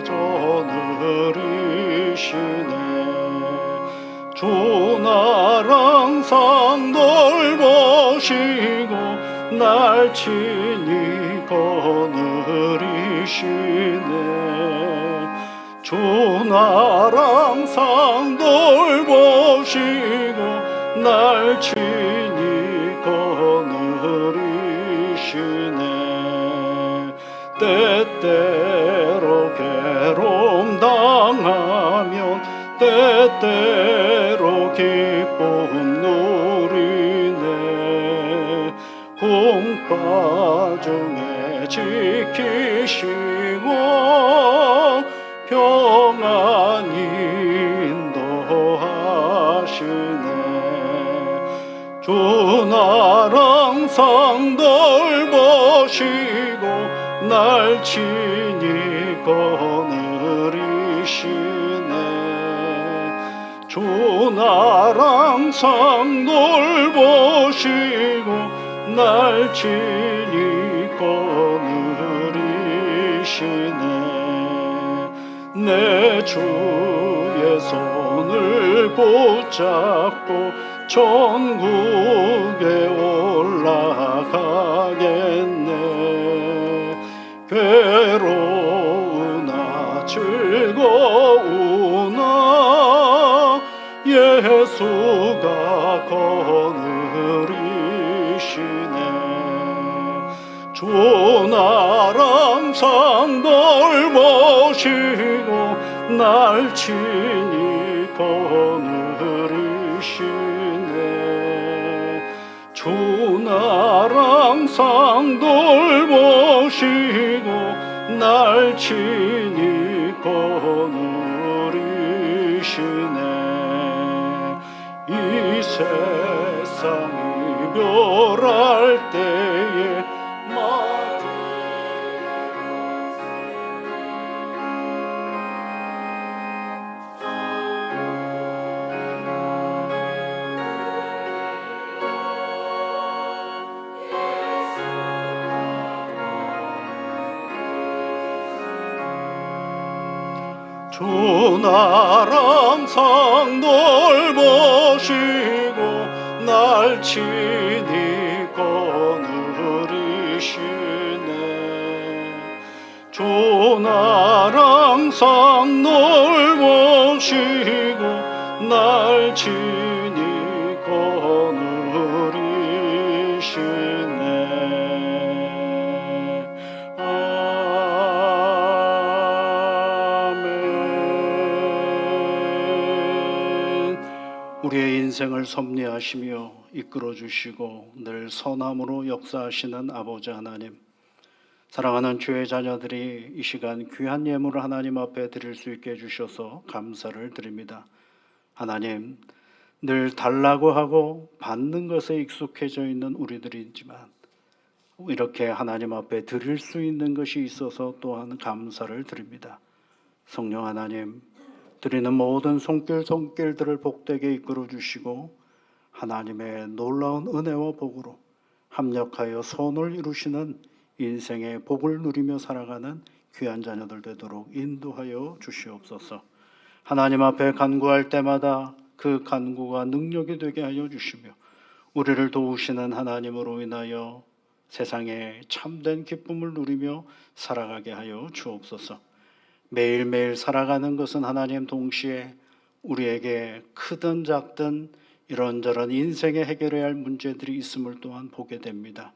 저느리시네. 주 나라 항상 돌보시고 날 친히 거느리시네. 주 나라 항상 돌보시고 날 친히 거느리시네. 때때로 괴로움 당하면 때때로 기쁨 누리네. 풍파 중에 지키시고 평안히 인도하시네. 주 나랑 항상 돌보시고 날 친히 거느리시네. 주 나랑 항상 돌보시고 날 친히 거느리시네. 내 주의 손을 붙잡고 천국에 올라가겠네. 괴로우나 즐거우나 예수가 거느리시네. 주 나랑 항상 돌보시고 날 친히 거느리시네. 주 나랑 항상 돌보시고 날 친히 거느리시네. 이 세상이 멸할 때에 주 나랑 항상 돌보시고 날 친히 거느리시네. 주 나랑 항상 돌보시고 날 친히 거느리시네. 우리의 인생을 섭리하시며 이끌어 주시고 늘 선함으로 역사하시는 아버지 하나님, 사랑하는 주의 자녀들이 이 시간 귀한 예물을 하나님 앞에 드릴 수 있게 해주셔서 감사를 드립니다. 하나님, 늘 달라고 하고 받는 것에 익숙해져 있는 우리들이지만 이렇게 하나님 앞에 드릴 수 있는 것이 있어서 또한 감사를 드립니다. 성령 하나님, 드리는 모든 손길들을 복되게 이끌어 주시고 하나님의 놀라운 은혜와 복으로 합력하여 선을 이루시는 인생의 복을 누리며 살아가는 귀한 자녀들 되도록 인도하여 주시옵소서. 하나님 앞에 간구할 때마다 그 간구가 능력이 되게 하여 주시며 우리를 도우시는 하나님으로 인하여 세상에 참된 기쁨을 누리며 살아가게 하여 주옵소서. 매일매일 살아가는 것은 하나님 동시에 우리에게 크든 작든 이런저런 인생에 해결해야 할 문제들이 있음을 또한 보게 됩니다.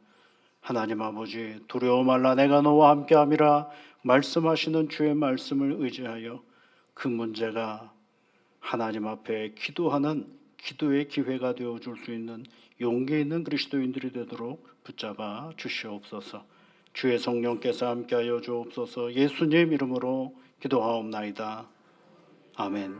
하나님 아버지, 두려워 말라 내가 너와 함께함이라 말씀하시는 주의 말씀을 의지하여 그 문제가 하나님 앞에 기도하는 기도의 기회가 되어줄 수 있는 용기 있는 그리스도인들이 되도록 붙잡아 주시옵소서. 주의 성령께서 함께하여 주옵소서. 예수님 이름으로 기도하옵나이다. 아멘.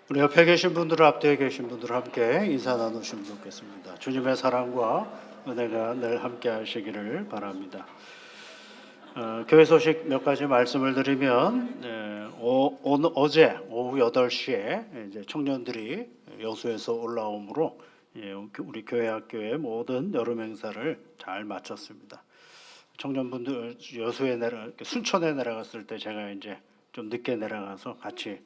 우리 옆에 계신 분들, 앞뒤에 계신 분들 함께 인사 나누시면 좋겠습니다. 주님의 사랑과 은혜가 늘 함께 하시기를 바랍니다. 교회 소식 몇 가지 말씀을 드리면 어제 오후 8시에 이제 청년들이 여수에서 올라오므로 우리 교회 학교의 모든 여름 행사를 잘 마쳤습니다. 청년분들 여수에 순천에 내려갔을 때 제가 이제 좀 늦게 내려가서 같이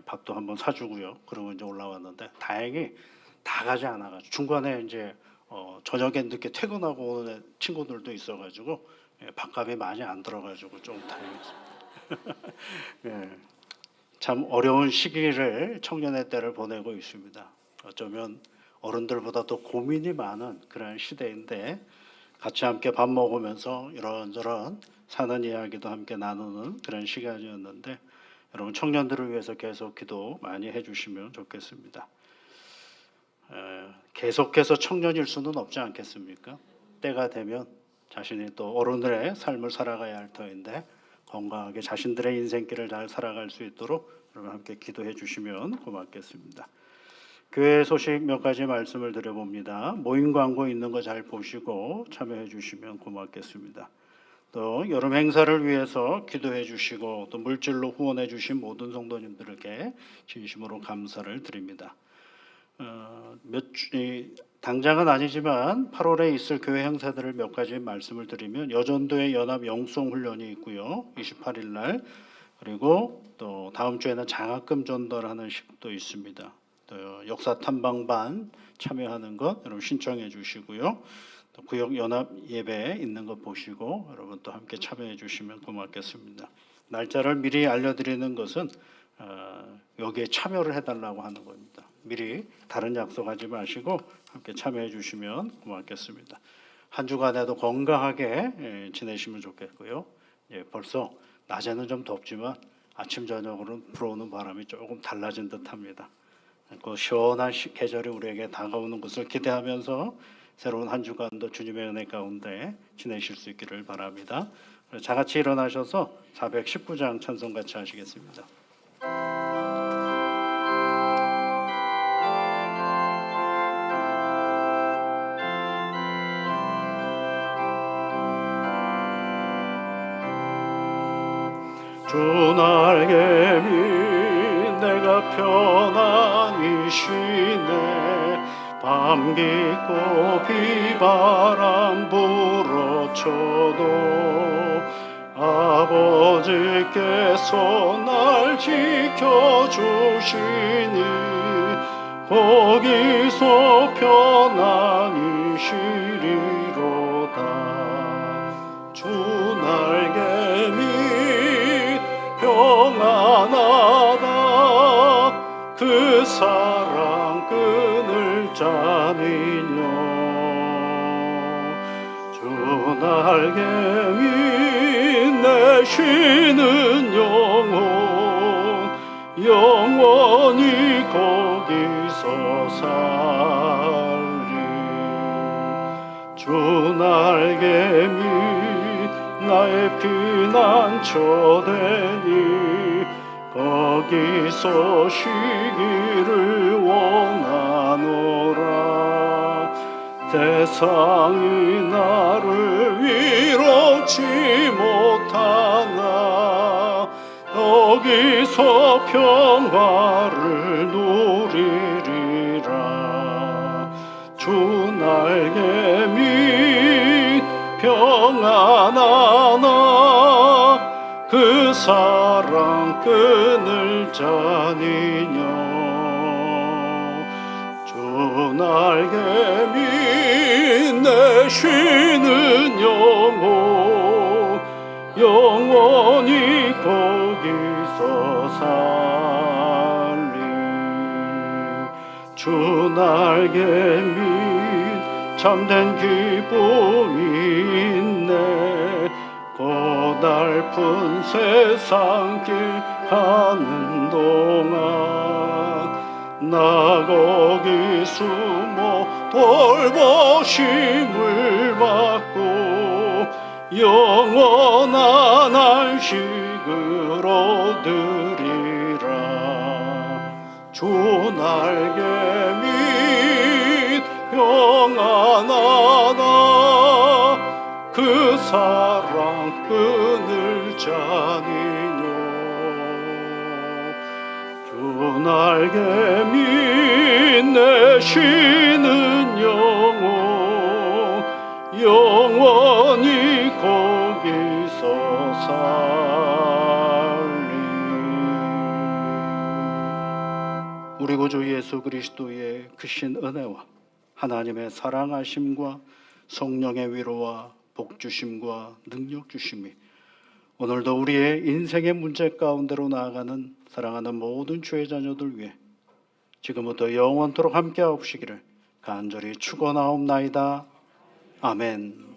밥도 한번 사주고요. 그러고 이제 올라왔는데 다행히 다 가지 않아가지고 중간에 이제 저녁에 늦게 퇴근하고 오는 친구들도 있어가지고 밥값이 많이 안 들어가지고 좀 다행이었습니다. 예, 참 어려운 시기를 청년의 때를 보내고 있습니다. 어쩌면 어른들보다 더 고민이 많은 그런 시대인데 같이 함께 밥 먹으면서 이런저런 사는 이야기도 함께 나누는 그런 시간이었는데 여러분 청년들을 위해서 계속 기도 많이 해주시면 좋겠습니다. 계속해서 청년일 수는 없지 않겠습니까? 때가 되면 자신이 또 어른들의 삶을 살아가야 할 터인데 건강하게 자신들의 인생길을 잘 살아갈 수 있도록 여러분 함께 기도해 주시면 고맙겠습니다. 교회 소식 몇 가지 말씀을 드려봅니다. 모임 광고 있는 거 잘 보시고 참여해 주시면 고맙겠습니다. 또 여름 행사를 위해서 기도해 주시고 또 물질로 후원해 주신 모든 성도님들에게 진심으로 감사를 드립니다. 당장은 아니지만 8월에 있을 교회 행사들을 몇 가지 말씀을 드리면 여전도의 연합 영성훈련이 있고요. 28일 날 그리고 또 다음 주에는 장학금 전달하는 식도 있습니다. 또 역사 탐방반 참여하는 것 여러분 신청해 주시고요. 또 구역 연합 예배 있는 것 보시고 여러분 또 함께 참여해 주시면 고맙겠습니다. 날짜를 미리 알려드리는 것은 여기에 참여를 해달라고 하는 겁니다. 미리 다른 약속하지 마시고 함께 참여해 주시면 고맙겠습니다. 한 주간에도 건강하게 지내시면 좋겠고요. 벌써 낮에는 좀 덥지만 아침 저녁으로는 불어오는 바람이 조금 달라진 듯합니다. 그 시원한 계절이 우리에게 다가오는 것을 기대하면서 새로운 한 주간도 주님의 은혜 가운데 지내실 수 있기를 바랍니다. 다 같이 일어나셔서 419장 찬송 같이 하시겠습니다. 주 날개미 내가 편안히 쉬네 밤 깊고 비바람 불어쳐도 아버지께서 날 지켜주시니 거기서 편안히 쉬리로다. 주 날개미 평안하다 그 사랑 끊을 자니뇨. 주 날개미 내 쉬는 영혼 영원히 거기서 살리. 주 날개미 나의 피난처 되니 거기서 쉬기를 원하노라. 세상이 나를 위로치 못하나 거기서 평화를 누리리라. 주 날개미 평안하나 그 사랑 끊을 자니뇨. 주 날개미 내 쉬는 영혼 영원히 거기서 살리. 주 날개미 참된 기쁨이 있네 고달픈 세상길 가는 동안 나 거기 숨어 돌보심을 받고 영원한 안식을 얻으리라. 주 날개미 평안하다 그 사랑 끊을 자니뇨. 주 날개미 내 쉬는 영혼 영원히 우리 구주 예수 그리스도의 크신 은혜와 하나님의 사랑하심과 성령의 위로와 복주심과 능력 주심이 오늘도 우리의 인생의 문제 가운데로 나아가는 사랑하는 모든 주의 자녀들 위해 지금부터 영원토록 함께하옵시기를 간절히 축원하옵나이다. 아멘.